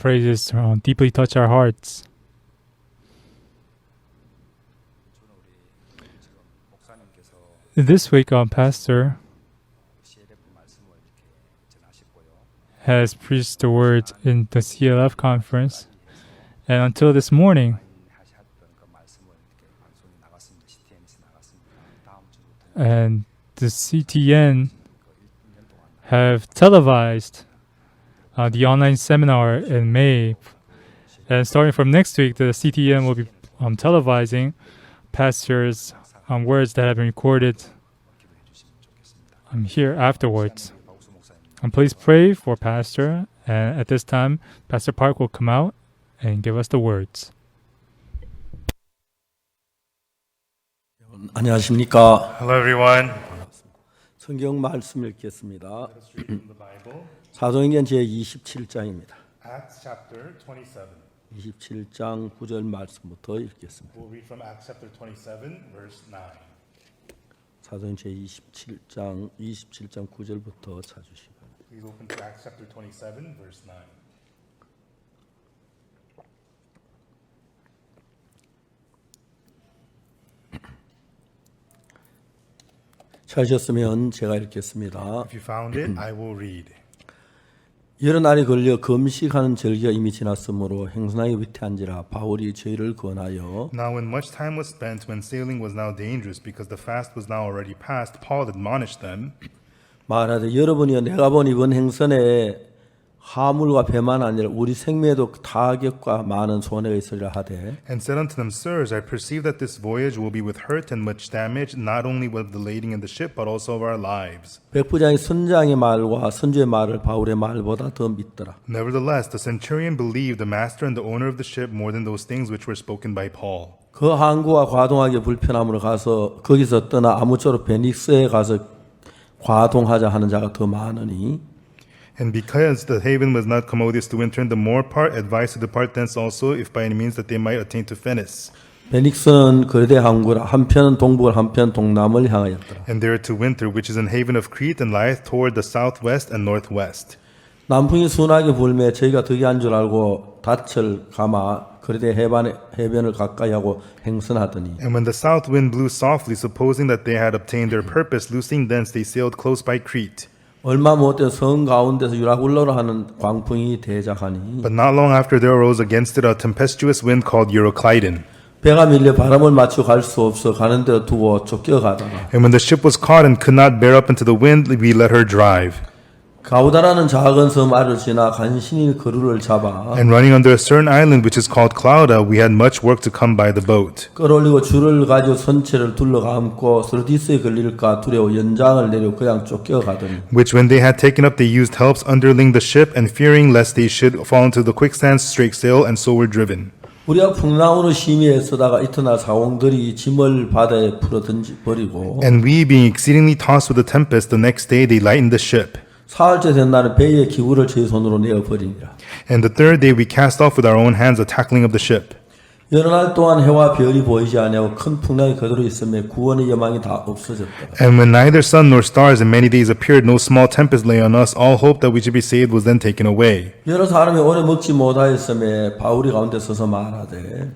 phrases deeply touch our hearts. This week, Pastor has preached the word in the CLF conference, and until this morning, and the CTN have televised the online seminar in May, and starting from next week, the CTN will be televising Pastor's words that have been recorded here afterwards. And please pray for Pastor. And at this time, Pastor Park will come out and give us the words. 안녕하십니까? Hello everyone. 성경 말씀 읽겠습니다. 사도행전 제27장입니다. Acts chapter 27. 27장 9절 말씀부터 읽겠습니다. We'll read from Acts chapter 27 verse 9. 사도행전 제27장 9절부터 찾으시기 바랍니다. Please open to Acts chapter 27 verse 9. 찾으셨으면 제가 읽겠습니다. If you found it, I will read. 여러 날이 걸려 금식하는 절기가 이미 지났으므로 행선하기 위태한지라 바울이 저희를 권하여 Now when much time was spent, when sailing was now dangerous because the fast was now already past, Paul admonished them, 말하되 여러분이여 내가 본 이번 행선에 화물과 배만 아니라 우리 생명에도 타격과 많은 손해가 있으리라 하되 and said unto them, Sirs, I perceive that this voyage will be with hurt and much damage, not only with the lading in the ship, but also of our lives. 백부장이 선장의 말과 선주의 말을 바울의 말보다 더 믿더라. Nevertheless, the centurion believed the master and the owner of the ship more than those things which were spoken by Paul. 그 항구가 과동하기 불편함으로 가서 거기서 떠나 아무쪼록 베닉스에 가서 과동하자 하는 자가 더 많으니 And because the haven was not commodious to winter in the more part, advised to depart thence also, if by any means that they might attain to Phoenice. 베닉스는 거대 항구라 한편은 동북을 한편 동남을 향하였더라. And there to winter, which is an haven of Crete, and lieth toward the southwest and northwest. 남풍이 순하게 불매 저희가 덕이 한 줄 알고 닻을 감아 거대 해변을 가까이 하고 행선하더니 And when the south wind blew softly, supposing that they had obtained their purpose, loosing thence they sailed close by Crete. 얼마 못해 성 가운데서 유라굴로라 하는 광풍이 대작하니 But not long after there arose against it a tempestuous wind called Euroclydon. 배가 밀려 바람을 맞추어 갈 수 없어 가는 대로 두고 쫓겨가다가 And when the ship was caught and could not bear up into the wind, we let her drive. 가우다라는 작은 섬 아래를 지나 간신히 그루를 잡아 And running under a certain island which is called Clauda, we had much work to come by the boat. 끌어올리고 줄을 가지고 선체를 둘러감고 스르디스에 걸릴까 두려워 연장을 내려 그냥 쫓겨가더니 Which when they had taken up, they used helps underling the ship, and fearing lest they should fall into the quicksands, strake sail, and so were driven. 우리가 풍랑으로 심히 애쓰다가 이튿날 사공들이 짐을 바다에 풀어 던지 버리고 And we, being exceedingly tossed with the tempest, the next day they lightened the ship. 사흘째 된 날은 배의 기구를 저희 손으로 내어 버리니라. And the third day we cast off with our own hands the tackling of the ship. 여러 날 동안 해와 별이 보이지 아니하고 큰 풍랑이 그대로 있음에 구원의 여망이 다 없어졌다. And when neither sun nor stars in many days appeared, no small tempest lay on us, all hope that we should be saved was then taken away. 여러 사람이 오래 먹지 못하였음에 바울이 가운데 서서 말하되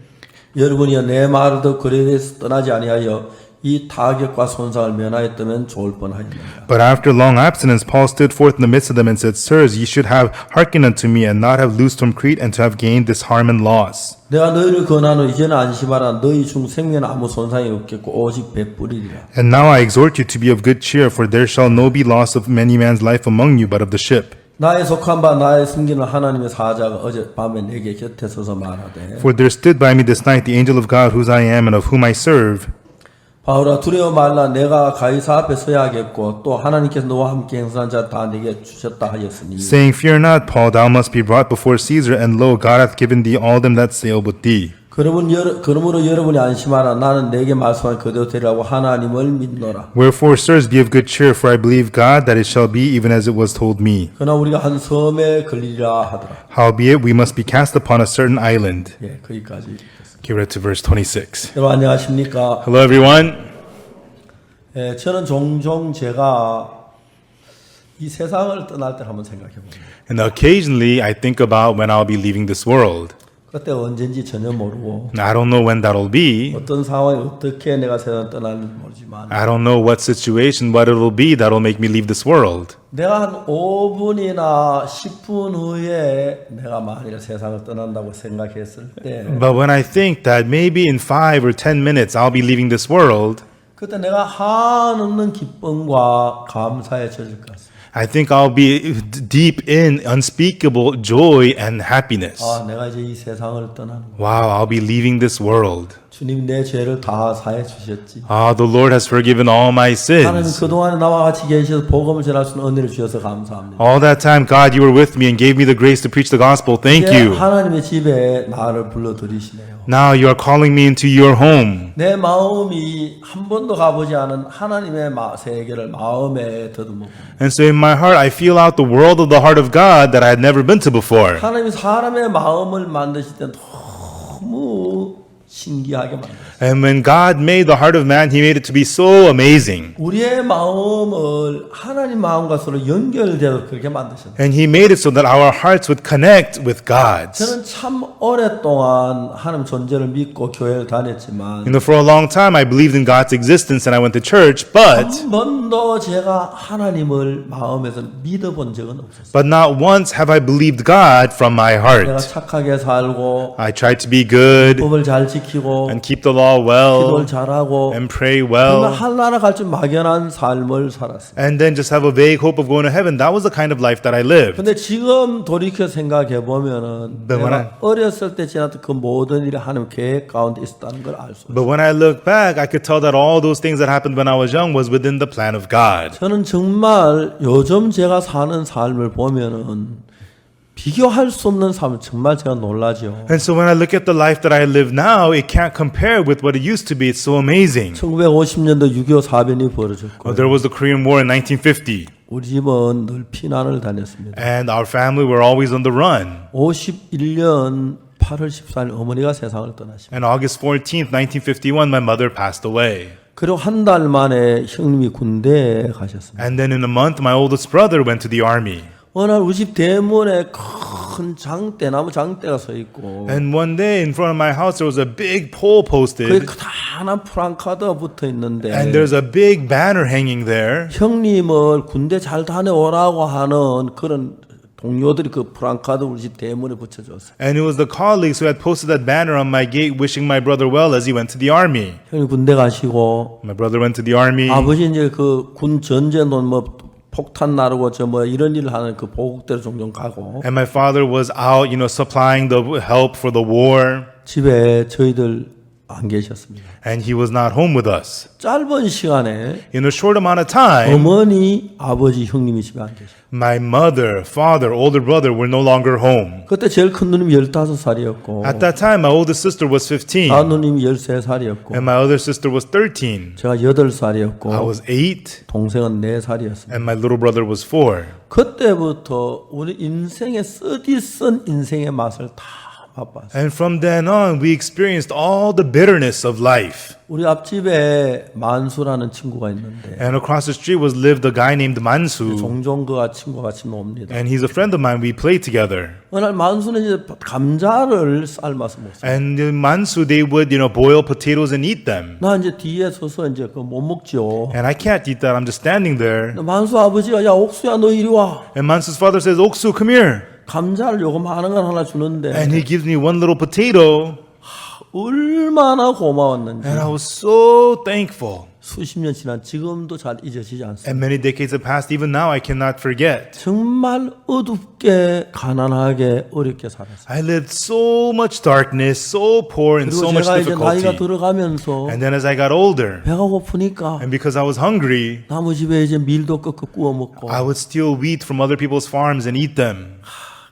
여러분이여 내 말을 듣고 그레에서 떠나지 아니하여 이 타격과 손상을 면하였다면 좋을 뻔하였느니라. But after long abstinence, Paul stood forth in the midst of them and said, Sirs, ye should have hearkened unto me, and not have loosed from Crete, and to have gained this harm and loss. 내가 너희를 권하노 이제는 안심하라. 너희 중 생명에 아무 손상이 없겠고 오직 배뿌리리라. And now I exhort you to be of good cheer, for there shall no be loss of many man's life among you, but of the ship. 나의 속한 바 나의 숨기는 하나님의 사자가 어젯밤에 내게 곁에 서서 말하되 For there stood by me this night the angel of God, whose I am and of whom I serve, 바울아 두려워 말라. 내가 가이사 앞에 서야 하겠고 또 하나님께서 너와 함께 행선한 자 다 내게 주셨다 하였으니 saying, Fear not, Paul, thou must be brought before Caesar, and lo, God hath given thee all them that sail with thee. 그러므로 여러분이 안심하라. 나는 내게 말씀한 그대로 되리라고 하나님을 믿노라. Wherefore, sirs, be of good cheer, for I believe God that it shall be even as it was told me. 그러나 우리가 한 섬에 걸리리라 하더라. Howbeit, we must be cast upon a certain island. 예, 거기까지. Get read to verse 26. 여러분 안녕하십니까? Hello, everyone. 예, 저는 종종 제가 이 세상을 떠날 때 한번 생각해 봅니다. And occasionally I think about when I'll be leaving this world. 그때 언젠지 전혀 모르고 I don't know when that'll be. 어떤 상황이 어떻게 내가 세상을 떠날는지 모르지만 I don't know what situation, what it'll be that'll make me leave this world. 내가 한 5분이나 10분 후에 내가 만일 세상을 떠난다고 생각했을 때 But when I think that maybe in 5 or 10 minutes I'll be leaving this world, 그때 내가 한없는 기쁨과 감사에 젖을 것 같습니다. I think I'll be deep in unspeakable joy and happiness. 아, 내가 이제 이 세상을 떠나는 거. Wow, I'll be leaving this world. 주님 내 죄를 다 사해 주셨지. Ah, the Lord has forgiven all my 하나님 sins. 그동안에 나와 같이 계셔서 복음을 전할 수 있는 은혜를 주셔서 감사합니다. All that time, God, you were with me and gave me the grace to preach the gospel. Thank 이제 you. 하나님의 집에 나를 불러들이시네요. Now you are calling me into your home. 내 마음이 한 번도 가보지 않은 하나님의 세계를 마음에 더듬어. And so in my heart, I feel out the world of the heart of God that I had never been to before. 하나님이 사람의 마음을 만드실 때 너무 신기하게 만들었어요. And when God made the heart of man, He made it to be so amazing. 우리의 마음을 하나님 마음과 서로 연결되도록 그렇게 만드셨어요. And He made it so that our hearts would connect with God's. 저는 참 오랫동안 하나님 존재를 믿고 교회를 다녔지만 For a long time, I believed in God's existence and I went to church, but 한 번도 제가 하나님을 마음에서 믿어본 적은 없었어요. not once have I believed God from my 내가 heart. 착하게 살고 I tried to be good 법을 잘 지키고 and keep the law well 기도를 잘하고 and pray 정말 well 하나님 갈줄 막연한 삶을 살았어요. and then just have a vague hope of going to heaven. That was the kind of life that I lived. 근데 지금 돌이켜 생각해 보면은 But when 내가 어렸을 때 지났던 그 모든 일이 하나님 계획 가운데 있었다는 걸 알 수 있어요. But when I look back, I could tell that all those things that happened when I was young was within the plan of God. 저는 정말 요즘 제가 사는 삶을 보면은 비교할 수 없는 삶 정말 제가 놀라죠. And so when I look at the life that I live now, it can't compare with what it used to be. It's so amazing. 1950년도 6.25 사변이 벌어졌고 There was the Korean War in 1950, 우리 집은 늘 피난을 다녔습니다. and our family were always on the run. 51년 8월 14일 어머니가 세상을 떠나십니다. And August 14th, 1951, my mother passed away. 그리고 한 달 만에 형님이 군대에 가셨습니다. And then in a month, my oldest brother went to the army. 어느 날 우리 집 대문에 큰 장대, 나무 장대가 서 있고 And one day in front of my house, there was a big pole 거기 posted, 크다란 프랑카드가 붙어 있는데 and there's a big banner hanging there. 형님을 군대 잘 다녀오라고 하는 그런 동료들이 그 프랑카드 우리 집 대문에 붙여줬어요. And it was the colleagues who had posted that banner on my gate wishing my brother well as he went to the army. 형님 군대 가시고 My brother went to the army. 아버지 이제 그 군 전쟁돈 뭐 폭탄 나르고 저 뭐 이런 일을 하는 그 보국대로 종종 가고 And my father was out, supplying the help for the war. 집에 저희들 안 계셨습니다. And he was not home with us. 짧은 시간에 In a short amount of time, 어머니, 아버지, 형님이 집에 안 계셨어요. my mother, father, older brother were no longer home. 그때 제일 큰 누님이 15살이었고 At that time, my oldest sister was 15, 다른 누님이 13살이었고 and my other sister was 13. 제가 I 8살이었고 was 8, 동생은 4살이었습니다. and my little brother was 4. 그때부터 우리 인생의 쓰디쓴 인생의 맛을 다 맛봤어요. And from then on, we experienced all the bitterness of life. 우리 앞집에 만수라는 친구가 있는데 And across the street lived a guy named Mansu, 종종 그가 친구가 같이 놉니다. and he's a friend of mine. We play together. 어느 날 만수는 이제 감자를 삶아서 먹어요. And in Mansu, they would, boil potatoes and eat them. 나 이제 뒤에 서서 이제 그거 못 먹죠. And I can't eat that. I'm just standing there. 만수 아버지가 야 옥수야 너 이리 와. And Mansu's father says, Oksu, come here. 감자를 요거만한 건 하나 주는데 And he gives me one little potato. 얼마나 고마웠는지 And I was so thankful. 수십 년 지난 지금도 잘 잊어지지 않습니다. And many decades have passed. Even now, I cannot forget. 정말 어둡게 가난하게 어렵게 살았어요. I lived so much darkness, so poor, and 그리고 so much 제가 이제 나이가 difficulty. 들어가면서 And then as I got older, 배가 고프니까 and because I was hungry, 나무 집에 이제 밀도 꺾어 구워 먹고 I would steal wheat from other people's farms and eat them.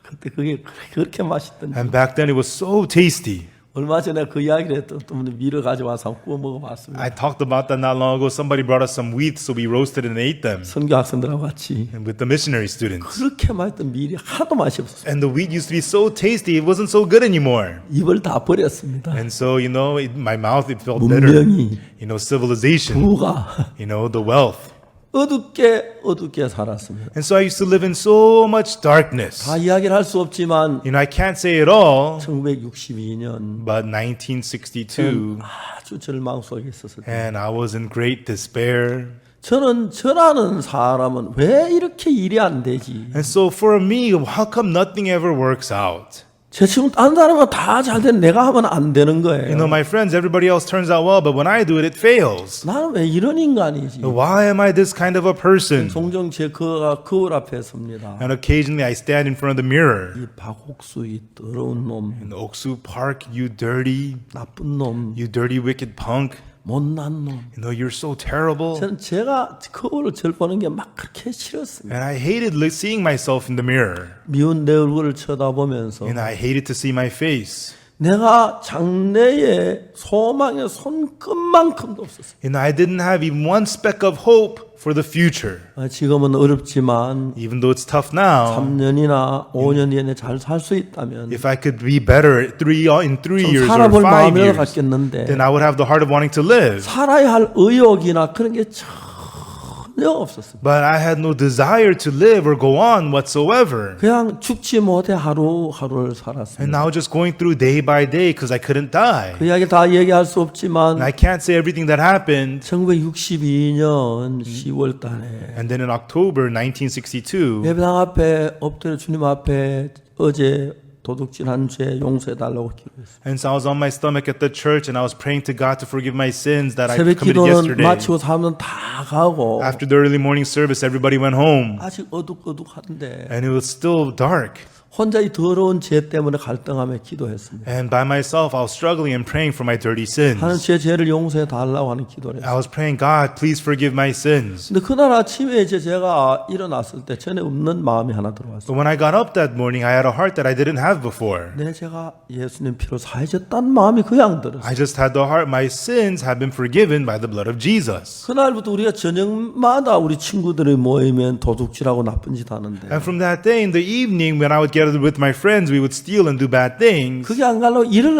그때 그게 그렇게 맛있던데 And back then, it was so tasty. 얼마 전에 그 이야기를 했던 분이 밀을 가져와서 한번 구워 먹어봤습니다. I talked about that not long ago. Somebody brought us some wheat, so we roasted and ate them 선교 학생들하고 같이 and with the missionary students. 그렇게 맛있던 밀이 하나도 맛이 없었어요. And the wheat used to be so tasty, it wasn't so good anymore. 입을 다 버렸습니다. And so, my mouth, it felt bitter. 문명이 Civilization, 부가 the wealth. 어둡게 살았습니다. And so I used to live in so much darkness. 다 이야기를 할 수 없지만 You know, I can't say it all, 1962년 but 1962, 아주 절망 속에 있었을 때 and I was in great despair. 저라는 사람은 왜 이렇게 일이 안 되지? And so for me, how come nothing ever works out? 제 친구 다른 사람은 다 잘 되는 내가 하면 안 되는 거예요. You know, my friends, everybody else turns out well, but when I do it, it fails. 나는 왜 이런 인간이지? Why am I this kind of a person? 종종 제 거울 앞에 섭니다. And occasionally I stand in front of the mirror. 이 박옥수 이 더러운 놈, In Oksu Park, you dirty, 나쁜 놈, you dirty wicked punk. 못난 놈. You know, you're so terrible. 저는 제가 거울을 절 보는 게 막 그렇게 싫었습니다. And I hated seeing myself in the mirror. 미운 내 얼굴을 쳐다보면서 And I hated to see my face. 내가 장래에 소망의 손끝만큼도 없었어요. And I didn't have even one speck of hope for the future. 지금은 어렵지만 Even though it's tough now, 3년이나 5년 뒤에 잘 살 수 있다면 if I could be better in 3 좀 years or 살아볼 5 마음을 years, 갖겠는데 then I would have the heart of wanting to live. 살아야 할 의욕이나 그런 게 전혀 없었습니다. But I had no desire to live or go on whatsoever. 그냥 죽지 못해 하루하루를 살았습니다. And I was just going through day by day because I couldn't die. 그 이야기 다 얘기할 수 없지만 And I can't say everything that happened. 1962년 10월 달에 And then in October 1962, 예배당 앞에 엎드려 주님 앞에 어제 도둑질한 죄 용서해 달라고 기도했어요. and so I was on my stomach at the church and I was praying to God to forgive my sins that I 새벽 committed 기도는 yesterday. 마치고 사람은 다 가고 After the early morning service, everybody went home. 아직 어둑어둑한데 And it was still dark. 혼자 이 더러운 죄 때문에 갈등하며 기도했습니다. And by myself, I was struggling and praying for my dirty 하는 sins. 제 죄를 용서해 달라고 하는 기도를 했어요. I was praying, God, please forgive my sins. 근데 그날 아침에 이제 제가 일어났을 때 전에 없는 마음이 하나 들어왔어요. But when I got up that morning, I had a heart that I didn't have before. 제가 예수님 피로 사해졌다는 마음이 그냥 들었어요. I just had the heart, my sins have been forgiven by the blood of Jesus. 그날부터 우리가 저녁마다 우리 친구들이 모이면 도둑질하고 나쁜 짓 하는데 And from that day in the evening, when I would gather with my friends, we would steal and do bad things. 그게 안 가려고 이를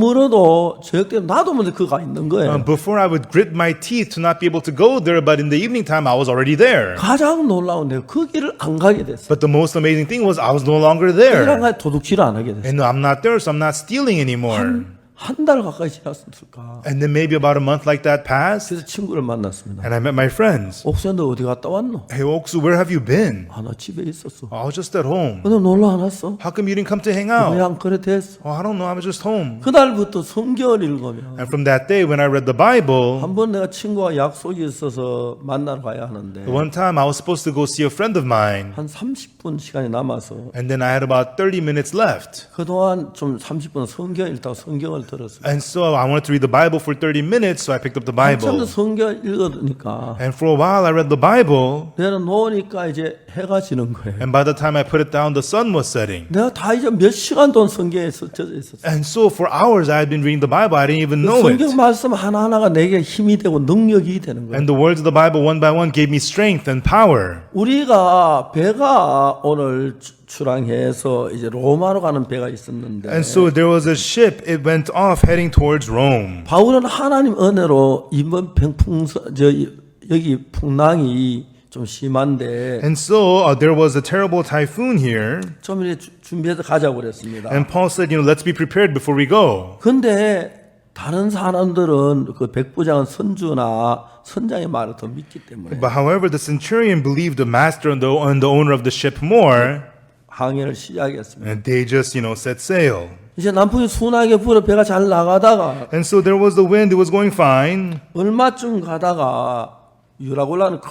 악물어도 저녁 때 나도 먼저 그가 있는 거예요. Before I would grit my teeth to not be able to go there, but in the evening time, I was already there. 가장 놀라운 데 그 길을 안 가게 됐어요. But the most amazing thing was I was no longer 그 길을 안 there. 가게 도둑질 안 하게 됐어요. And I'm not there, so I'm not stealing anymore. 한 달 가까이 지났을까. And then maybe about a month like that passed, 그래서 친구를 만났습니다. and I met my friends. 옥수야 너 어디 갔다 왔노? Hey, Oksu, where have you been? 아, 나 집에 있었어. I was just at home. 너 놀러 안 왔어? How come you didn't come to hang out? 그냥 그래 됐어. Oh, I don't know, I was just home. 그날부터 성경을 읽으면 And from that day, when I read the Bible, 한 번 내가 친구와 약속이 있어서 만나러 가야 하는데 one time I was supposed to go see a friend of mine, 한 30분 시간이 남아서 and then I had about 30 minutes left. 그동안 좀 30분 성경 읽다가 성경을 들었어요. And so I wanted to read the Bible for 30 minutes, so I picked up the 한참 Bible. 성경 읽으니까 And for a while, I read the Bible, 내가 놓으니까 이제 해가 지는 거예요. and by the time I put it down, the sun was setting. 내가 다 이제 몇 시간 동안 성경에 젖어 있었어요. And so for hours, I had been reading the Bible. I didn't even know 성경 it. 말씀 하나하나가 내게 힘이 되고 능력이 되는 거예요. And the words of the Bible, one by one, gave me strength and power. 우리가 배가 오늘 출항해서 이제 로마로 가는 배가 있었는데 And so there was a ship, it went off heading towards Rome. 바울은 하나님 은혜로 이번 여기 풍랑이 좀 심한데 And so there was a terrible typhoon here. 좀 이렇게 준비해서 가자고 그랬습니다. And Paul said, let's be prepared before we go. 근데 다른 사람들은 그 백부장은 선주나 선장의 말을 더 믿기 때문에 But however, the centurion believed the master and the owner of the ship more. 항해를 시작했습니다. And they just, set sail. 이제 남풍이 순하게 불어 배가 잘 나가다가 And so there was the wind, it was going fine. 얼마쯤 가다가 유라굴라는 큰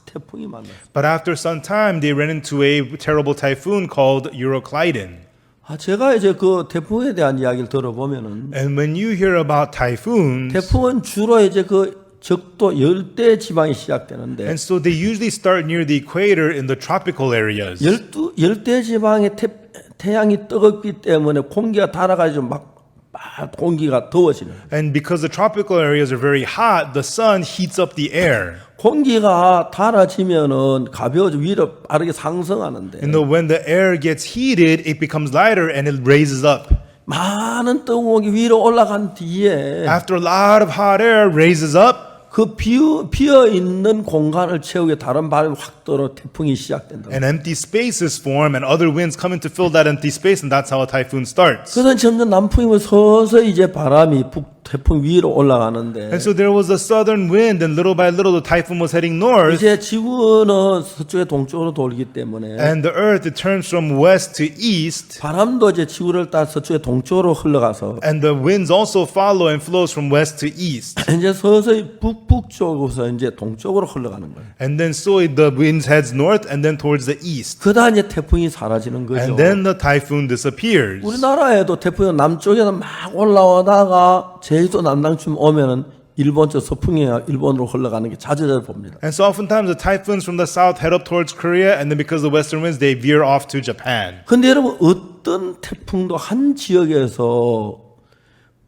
태풍이 만났어요. But after some time, they ran into a terrible typhoon called Euroclydon. 제가 이제 그 태풍에 대한 이야기를 들어보면은 And when you hear about typhoons, 태풍은 주로 이제 그 적도 열대 지방이 시작되는데 and so they usually start near the equator in the tropical areas. 열대 지방의 태양이 뜨겁기 때문에 공기가 달아가지고 막 공기가 더워지는 거예요. And because the tropical areas are very hot, the sun heats up the air. 공기가 달아지면은 가벼워져 위로 빠르게 상승하는데 And when the air gets heated, it becomes lighter and it raises up. 많은 뜨거운 공기 위로 올라간 뒤에 After a lot of hot air raises up, 그 비어 있는 공간을 채우게 다른 바람이 확 들어 태풍이 시작된다. And empty spaces form and other winds come in to fill that empty space, and that's how a typhoon starts. 그래서 점점 남풍이 서서히 이제 바람이 태풍 위로 올라가는데 And so there was a southern wind, and little by little the typhoon was heading north, 이제 지구는 서쪽에 동쪽으로 돌기 때문에 and the earth it turns from west to east, 바람도 이제 지구를 따라 서쪽에 동쪽으로 흘러가서 and the winds also follow and flows from west to east. 이제 서서히 북쪽으로서 이제 동쪽으로 흘러가는 거예요. And then so the winds heads north and then towards the east. 그러다 이제 태풍이 사라지는 거죠. And then the typhoon disappears. 우리나라에도 태풍이 남쪽에서 막 올라오다가 제주도 남당쯤 오면은 일본 저 서풍이가 일본으로 흘러가는 게 자주 봅니다. And so oftentimes the typhoons from the south head up towards Korea, and then because of the western winds, they veer off to Japan. 근데 여러분 어떤 태풍도 한 지역에서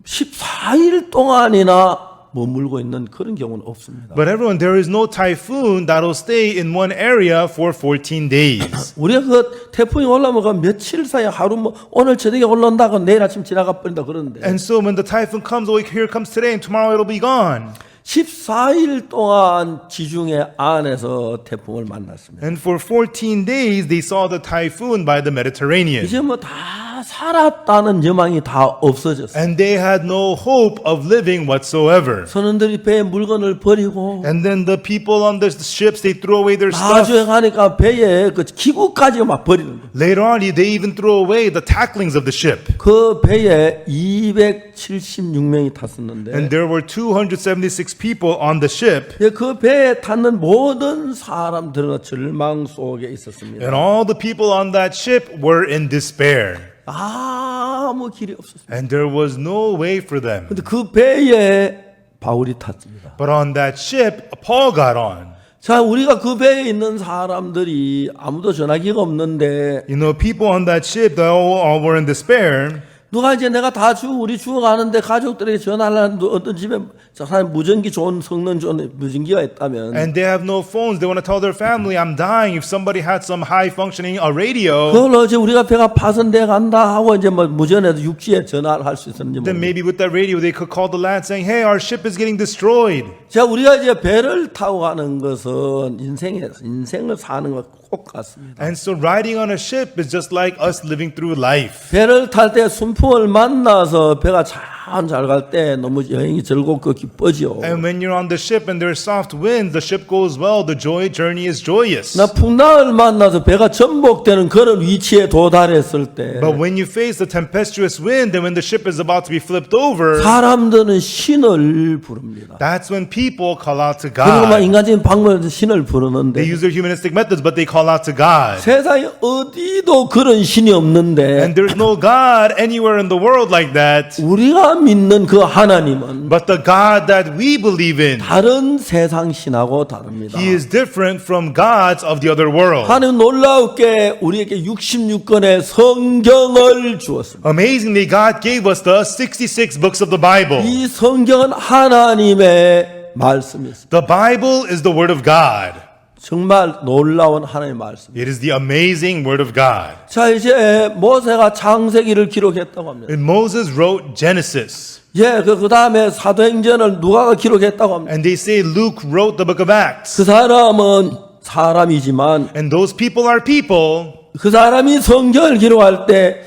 14일 동안이나 머물고 있는 그런 경우는 없습니다. But everyone, there is no typhoon that'll stay in one area for 14 days. 우리가 그 태풍이 올라오면 그 며칠 사이에 하루 뭐 오늘 저녁에 올라온다고 내일 아침 지나가 버린다 그러는데 And so when the typhoon comes, oh, here it comes today, and tomorrow it'll be gone. 14일 동안 지중해 안에서 태풍을 만났습니다. And for 14 days, they saw the typhoon by the Mediterranean. 이제 뭐 다 살았다는 여망이 다 없어졌어요. And they had no hope of living whatsoever. 선원들이 배에 물건을 버리고 And then the people on the ships, they threw away their 나중에 stuff. 가니까 배에 그 기구까지 막 버리는 거예요. Later on, they even threw away the tacklings of the ship. 그 배에 276명이 탔었는데 And there were 276 people on the ship. 그 배에 탔는 모든 사람들은 절망 속에 있었습니다. And all the people on that ship were in despair. 아무 길이 없었어요. And there was no way for them. 근데 그 배에 바울이 탔습니다. But on that ship, Paul got on. 자, 우리가 그 배에 있는 사람들이 아무도 전화기가 없는데 You know, people on that ship, they all were in despair. 누가 이제 내가 우리 죽어가는데 가족들에게 전화하려는데 어떤 집에 사람 무전기 좋은 성능 좋은 무전기가 있다면 And they have no phones. They want to tell their family, I'm dying. If somebody had some high functioning radio, 그걸로 이제 우리가 배가 파손돼 간다 하고 이제 뭐 무전에도 육지에 전화를 할 수 있었는지 then 모르겠어요. maybe with that radio, they could call the land saying, hey, our ship is getting destroyed. 자, 우리가 이제 배를 타고 가는 것은 인생을 사는 것 꼭 같습니다. And so riding on a ship is just like us living through life. 배를 탈 때 순풍을 만나서 배가 잘 갈 때 너무 여행이 즐겁고 기뻐지요. And when you're on the ship and there's soft winds, the ship goes well, the journey is joyous. 나 풍랑을 만나서 배가 전복되는 그런 위치에 도달했을 때 But when you face the tempestuous wind and when the ship is about to be flipped over, 사람들은 신을 부릅니다. that's when people call out to 그리고 막 God. 인간적인 방법으로 신을 They 부르는데 use their humanistic methods, but they call out to God. 세상에 어디도 그런 신이 없는데 And there's no God anywhere in the world like that. 우리가 믿는 그 하나님은 But the God that we believe in, 다른 세상 신하고 다릅니다. He is different from gods of the other world. 하나님 놀라우게 우리에게 66권의 성경을 주었습니다. Amazingly, God gave us the 66 books of the Bible. 이 성경은 하나님의 말씀이었습니다. The Bible is the Word of God. 정말 놀라운 하나님의 말씀. It is the amazing Word of God. 자, 이제 모세가 창세기를 기록했다고 합니다. And Moses wrote Genesis. 예, 그 다음에 사도행전을 누가가 기록했다고 합니다. And they say Luke wrote the book of Acts. 그 사람은 사람이지만 And those people are people. 그 사람이 성경을 기록할 때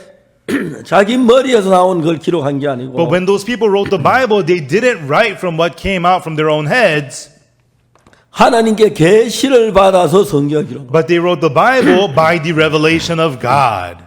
자기 머리에서 나온 걸 기록한 게 아니고 But when those people wrote the Bible, they didn't write from what came out from their own heads, 하나님께 계시를 받아서 성경을 기록한 거예요. but they wrote the Bible by the revelation of God.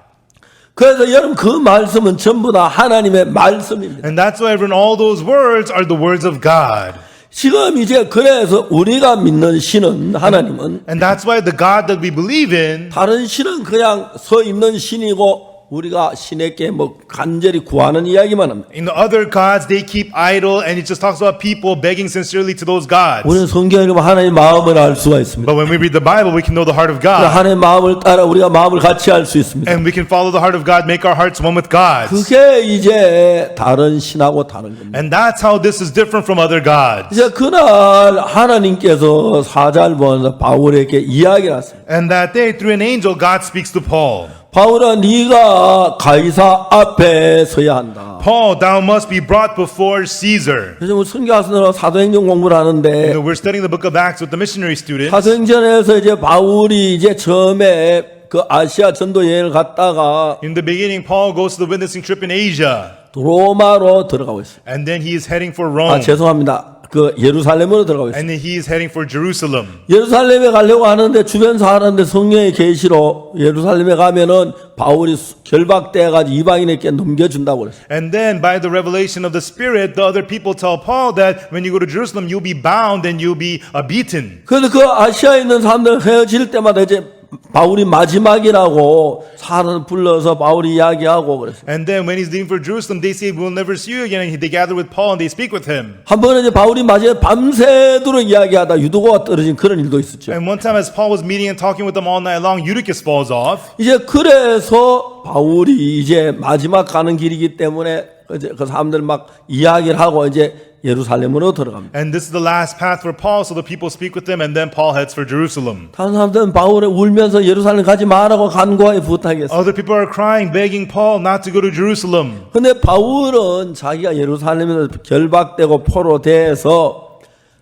그래서 여러분 그 말씀은 전부 다 하나님의 말씀입니다. And that's why everyone, all those words are the words of God. 지금 이제 그래서 우리가 믿는 신은 하나님은 And that's why the God that we believe in, 다른 신은 그냥 서 있는 신이고 우리가 신에게 뭐 간절히 구하는 이야기만 합니다. in the other gods, they keep idle, and it just talks about people begging sincerely to those gods. 우리는 성경을 읽으면 하나님의 마음을 알 수가 있습니다. But when we read the Bible, we can know the heart of God. 하나님의 마음을 따라 우리가 마음을 같이 알 수 있습니다. And we can follow the heart of God, make our hearts one with God's. 그게 이제 다른 신하고 다른 겁니다. And that's how this is different from other gods. 이제 그날 하나님께서 사자를 보내서 바울에게 이야기를 했습니다. And that day, through an angel, God speaks to Paul. 바울아 네가 가이사 앞에 서야 한다. Paul, thou must be brought before Caesar. 그래서 뭐 순교하선으로 사도행전 공부를 하는데 We're studying the book of Acts with the missionary students. 사도행전에서 이제 바울이 이제 처음에 그 아시아 전도 여행을 갔다가 In the beginning, Paul goes to the witnessing trip in Asia, 로마로 들어가고 있어요. and then he is heading for 아 Rome, 죄송합니다. 그 예루살렘으로 들어가고 있어요. and then he is heading for Jerusalem. 예루살렘에 가려고 하는데 주변 사람들 성령의 계시로 예루살렘에 가면은 바울이 결박돼가지고 이방인에게 넘겨준다고 그랬어요. And then, by the revelation of the Spirit, the other people tell Paul that when you go to Jerusalem, you'll be bound and you'll be beaten. 그래서 그 아시아에 있는 사람들 헤어질 때마다 이제 바울이 마지막이라고 사람을 불러서 바울이 이야기하고 그랬어요. And then, when he's leaving for Jerusalem, they say, "We'll never see you again." And they gather with Paul and they speak with him. 한 번은 이제 바울이 마지막에 밤새도록 이야기하다 유도고가 떨어진 그런 일도 있었죠. And one time, as Paul was meeting and talking with them all night long, Eutychus falls off. 이제 그래서 바울이 이제 마지막 가는 길이기 때문에 이제 그 사람들 막 이야기를 하고 이제 예루살렘으로 들어갑니다. And this is the last path for Paul, so the people speak with him, and then Paul heads for Jerusalem. 다른 사람들은 바울에 울면서 예루살렘 가지 말라고 간구하게 부탁했어요. Other people are crying, begging Paul not to go to Jerusalem. 근데 바울은 자기가 예루살렘에서 결박되고 포로돼서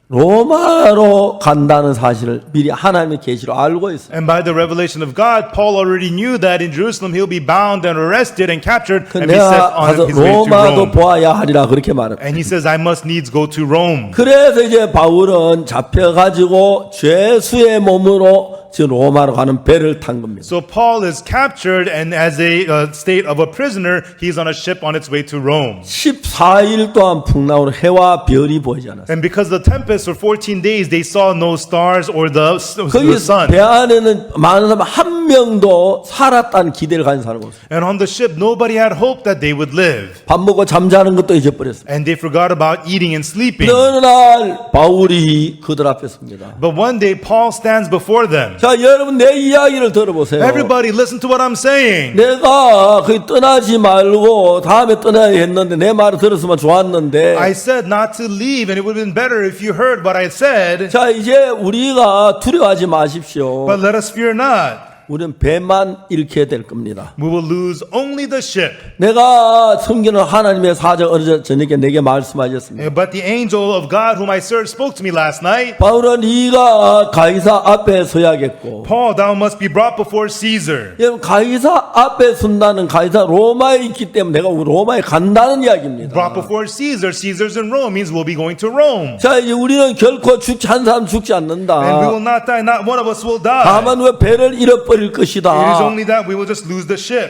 로마로 간다는 사실을 미리 하나님의 계시로 알고 있어요. And by the revelation of God, Paul already knew that in Jerusalem he'll be bound and arrested and captured and be set 내가 on 가서 his way to 로마도 Rome. 보아야 하리라 그렇게 말합니다. And he says, I must needs go to Rome. 그래서 이제 바울은 잡혀가지고 죄수의 몸으로 지금 로마로 가는 배를 탄 겁니다. So Paul is captured, and as a state of a prisoner, he's on a ship on its way to Rome. 14일 동안 풍랑으로 해와 별이 보이지 않았어요. And because of the tempest for 14 days, they saw no stars or the 거기 sun. 배 안에는 많은 사람 한 명도 살았다는 기대를 가진 사람이 없어요. And on the ship, nobody had hope that they would live. 밥 먹고 잠자는 것도 잊어버렸어요. And they forgot about eating and sleeping. 어느 날 바울이 그들 앞에 섭니다. But one day, Paul stands before them. 자, 여러분 내 이야기를 들어보세요. Everybody, listen to what I'm saying. 내가 거기 떠나지 말고 다음에 떠나야 했는데 내 말을 들었으면 좋았는데. I said not to leave, and it would have been better if you heard what I said. 자, 이제 우리가 두려워하지 마십시오. But let us fear not. 우리는 배만 잃게 될 겁니다. We will lose only the ship. 내가 섬기는 하나님의 사자 어제 저녁에 내게 말씀하셨습니다. But the angel of God whom I serve spoke to me last night. 바울아 네가 가이사 앞에 서야겠고. Paul, thou must be brought before Caesar. 여러분 가이사 앞에 선다는 가이사 로마에 있기 때문에 내가 로마에 간다는 이야기입니다. Brought before Caesar. Caesar's in Rome means we'll be going to Rome. 자 이제 우리는 결코 죽지 한 사람 죽지 And we 않는다. will not die. Not one of us will die. 다만 왜 배를 잃어버릴 It is 것이다. only that we will just lose the ship.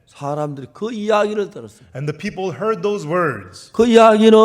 사람들이 그 이야기를 들었어요. And the people heard those words. 그 이야기는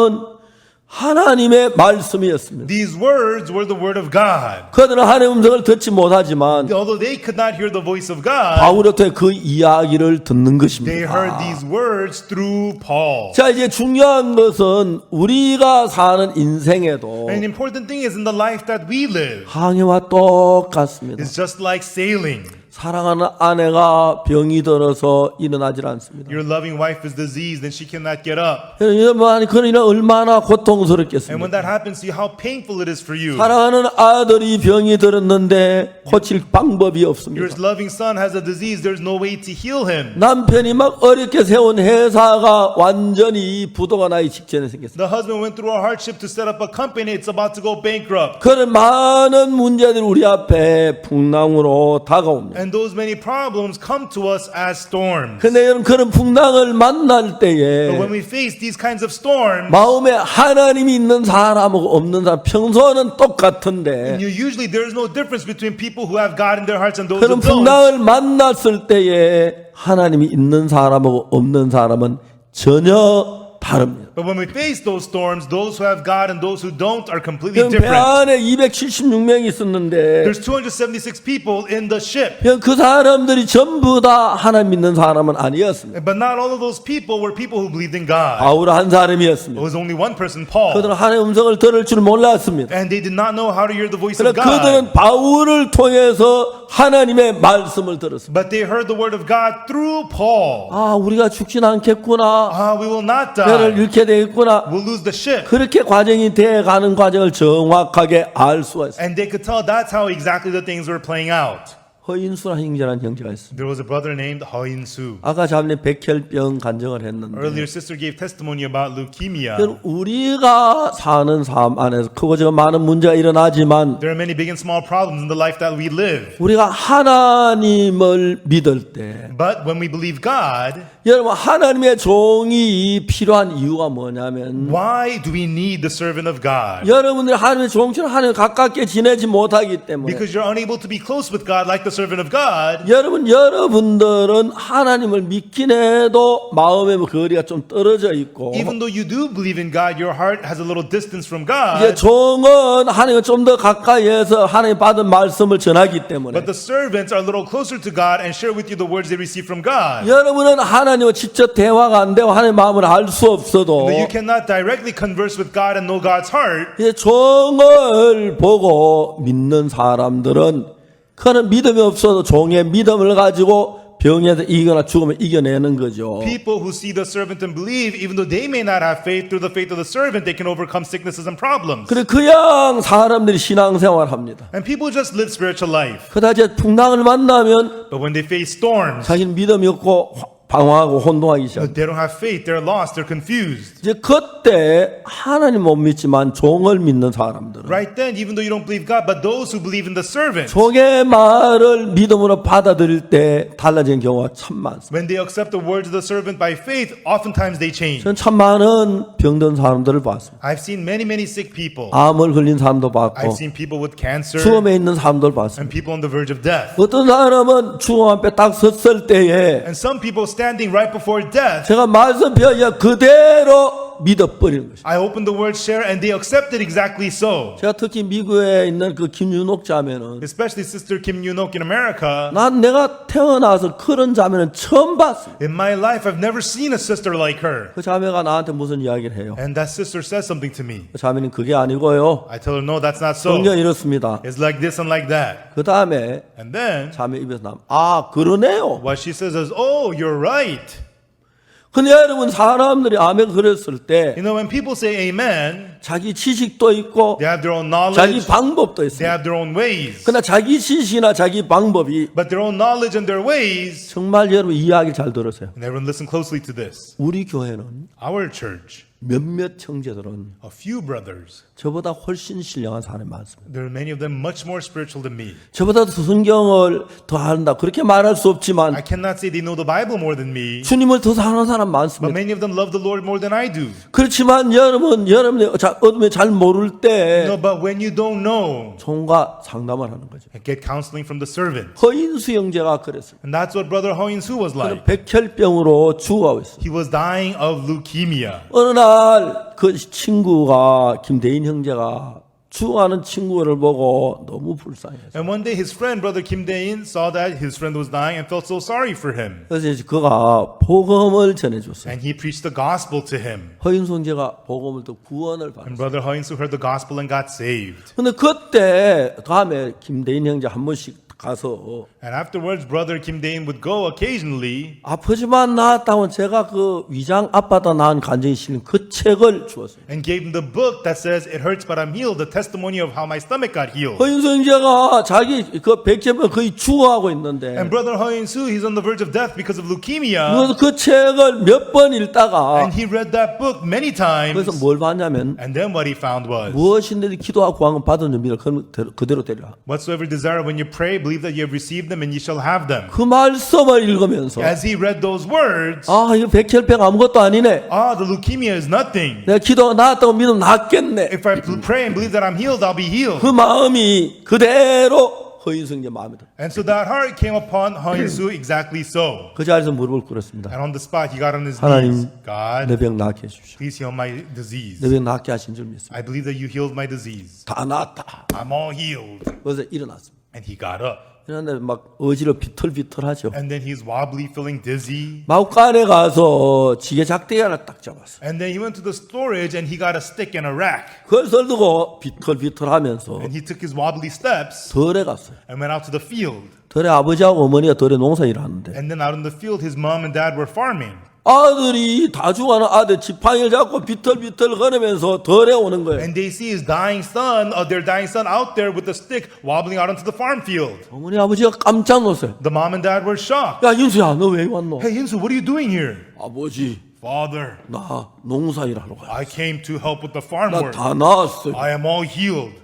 하나님의 말씀이었습니다. These words were the word of God. 그들은 하나님의 음성을 듣지 못하지만 Although they could not hear the voice of God, 바울을 통해 그 이야기를 듣는 they heard 것입니다. these words through Paul. 자 이제 중요한 것은 우리가 사는 인생에도 An important thing is in the life that we live. 항해와 똑같습니다. It's just like sailing. 사랑하는 아내가 병이 들어서 일어나질 않습니다. Your loving wife is diseased and she cannot get up. 여러분 그러니까 얼마나 And when 고통스럽겠습니까? that happens, see how painful it is for you. 사랑하는 아들이 병이 들었는데 고칠 방법이 없습니다. Your loving son has a disease, there's no way to heal him. 남편이 막 어렵게 세운 회사가 완전히 부도가 나기 직전에 생겼어요. The husband went through a hardship to set up a company, it's about to go bankrupt. 그런 많은 문제들이 우리 앞에 풍랑으로 다가옵니다. And those many problems come to us as storms. 근데 여러분 그런 풍랑을 만날 But 때에 when we face these kinds of storms, 마음에 하나님이 있는 사람하고 없는 사람 평소는 똑같은데 usually there is no difference between people who have God in their hearts and those 그런 who don't. 풍랑을 만났을 때에 하나님이 있는 사람하고 없는 사람은 전혀 다릅니다. But when we face those storms, those who have God and those who don't are completely 배 different. 안에 276명이 있었는데 There's 276 people in the ship. 그 사람들이 전부 다 하나님 믿는 사람은 아니었습니다. But not all of those people were people who believed in God. 바울 한 It 사람이었습니다. was only one person, Paul. 그들은 하나님의 음성을 들을 줄 몰랐습니다. And they did not know how to hear the voice 그래서 of God. 그들은 바울을 통해서 하나님의 말씀을 들었습니다. But they heard the word of God through Paul. 아, 우리가 죽진 않겠구나. We will not 배를 die. 잃게 되겠구나. We'll lose the ship. 그렇게 과정이 돼가는 과정을 정확하게 알 수가 있어요. And they could tell that's how exactly the things were playing out. 허인수라는 형제라는 형제가 있습니다. There was a brother named Ho In-soo. 아까 자매님 백혈병 간증을 했는데 Earlier, sister gave testimony about leukemia. 그건 우리가 사는 삶 안에서 크고 작은 많은 문제가 일어나지만 There are many big and small problems in the life that we live. 우리가 하나님을 믿을 때 But when we believe God, 여러분 하나님의 종이 필요한 이유가 뭐냐면 why do we need the servant of God? 여러분들이 하나님의 종처럼 하나님 가깝게 지내지 못하기 때문에 Because you're unable to be close with God like the servant of God. 여러분들은 하나님을 믿긴 해도 마음의 거리가 좀 떨어져 있고 Even though you do believe in God, your heart has a little distance from 이제 God. 종은 하나님을 좀 더 가까이에서 하나님 받은 말씀을 전하기 때문에 But the servants are a little closer to God and share with you the words they receive from God. 여러분은 하나님과 직접 대화가 안 되고 하나님의 마음을 알 수 없어도 But you cannot directly converse with God and know God's heart. 이제 종을 보고 믿는 사람들은 그는 믿음이 없어도 종의 믿음을 가지고 병에서 이기거나 죽으면 이겨내는 거죠. People who see the servant and believe, even though they may not have faith, through the faith of the servant, they can overcome sicknesses and problems. 그래 그냥 사람들이 신앙생활 합니다. And people just live spiritual life. 그러다 이제 풍랑을 만나면 But when they face storms, 자기는 믿음이 없고 방황하고 혼동하기 시작. they don't have faith, they're lost, they're confused. 이제 그때 하나님 못 믿지만 종을 믿는 사람들은 Right then, even though you don't believe God, but those who believe in the servant, 종의 말을 믿음으로 받아들일 때 달라지는 경우가 참 많습니다. when they accept the words of the servant by faith, oftentimes they change. 저는 참 많은 병든 사람들을 봤습니다. I've seen many sick people. 암을 걸린 사람도 봤고 I've seen people with cancer 죽음에 있는 사람들 봤습니다. and people on the verge of death. 어떤 사람은 죽음 앞에 딱 섰을 때에 And some people standing right before death, 제가 말씀 배우자 그대로 믿어버리는 것이죠. I opened the word share and they accepted exactly so. 제가 특히 미국에 있는 그 김윤옥 자매는 Especially Sister Kim Yoon-ok in America. 난 내가 태어나서 그런 자매는 처음 봤어. In my life, I've never seen a sister like her. 그 자매가 나한테 무슨 이야기를 해요. And that sister says something to me. 그 자매는 그게 아니고요. I tell her, no, that's not so. 성경 이렇습니다. It's like this and like that. 그 다음에 And then 자매 입에서 그러네요. what she says is, oh, you're right. 근데 여러분 사람들이 아멘 그랬을 때 You know, when people say amen, 자기 지식도 있고 they have their own 자기 knowledge, 방법도 they 있어요. have their own ways. 그러나 자기 지식이나 자기 방법이 But their own knowledge and their ways, 정말 여러분 이야기 잘 들으세요. and everyone listen closely to this. 우리 교회는 Our church, 몇몇 형제들은 a few brothers, 저보다 훨씬 신령한 사람이 많습니다. there are many of them much more spiritual than me. 저보다 성경을 더 한다 그렇게 말할 수 I 없지만 cannot say they know the Bible more than me, 주님을 더 사랑하는 사람 but 많습니다. many of them love the Lord more than I do. 그렇지만 여러분이 어둠에 잘 모를 때 No, but when you don't know, 종과 상담을 하는 거죠. get counseling from the servant. 허인수 형제가 그랬어요. And that's what Brother Ho In-soo was 그는 like. 백혈병으로 죽어가고 있어요. He was dying of leukemia. 어느 날 그 친구가 김대인 형제가 죽어가는 친구를 보고 너무 불쌍해서 And one day his friend, Brother Kim Dae-in, saw that his friend was dying and felt so sorry for him. 그래서 이제 그가 복음을 전해줬어요. And he preached the gospel to him. 허인수 형제가 복음을 또 구원을 And 받았어요. Brother Ho In-soo heard the gospel and got saved. 근데 그때 다음에 김대인 형제 한 번씩 가서 And afterwards, Brother Kim Dae-in would go occasionally 아프지만 나았다고 제가 그 위장 아파다 나은 간증이 실린 그 책을 주었어요. and gave him the book that says, It hurts but I'm healed, the testimony of how my stomach got healed. 허인수 형제가 자기 그 백혈병 거의 죽어가고 있는데 And Brother Ho In-soo, he's on the verge of death because of leukemia. 그래서 그 책을 몇 번 읽다가 And he read that book many times. 그래서 뭘 봤냐면 And then what he found was, 무엇인데 기도하고 구하면 받은 점이라 그대로 되리라. whatsoever desire when you pray, believe that you have received them and you shall have them. 그 말씀을 읽으면서 As he read those words, 이거 백혈병 아무것도 아니네. the leukemia is nothing. 내가 기도가 나았다고 믿으면 낫겠네. If I pray and believe that I'm healed, I'll be healed. 그 마음이 그대로 허인성의 마음에 들어. And so that heart came upon Ho In-soo exactly so. 그 자리에서 무릎을 꿇었습니다. And on the spot, he got on his 하나님, knees. God, 내 병 낫게 해주십시오. please heal my disease. 내 병 낫게 하신 줄 믿습니다. I believe that you healed my disease. 다 나았다. I'm all healed. 그래서 일어났습니다. And he got up. 그런데 막 어지러 비틀비틀하죠. And then he's wobbly, feeling dizzy. 마구간에 가서 지게 작대기 하나 딱 잡았어요. And then he went to the storage and he got a stick and a rack. 그걸 들고 비틀비틀하면서 And he took his wobbly steps 덜에 갔어요. and went out to the field. 덜에 아버지하고 어머니가 덜에 농사 일하는데 And then out in the field, his mom and dad were farming. 아들이 다 죽어가는 아들 지팡이를 잡고 비틀비틀 거리면서 덜에 오는 거예요. And they see his dying son, their dying son out there with the stick wobbling out onto the farm field. 어머니 아버지가 깜짝 놀랐어요. The mom and dad were shocked. 야 인수야 너 왜 왔노? Hey, Insu, what are you doing here? 아버지 Father, 나 농사일하러 가요. I came to help with the farm 나 work. 다 나았어요. I am all healed.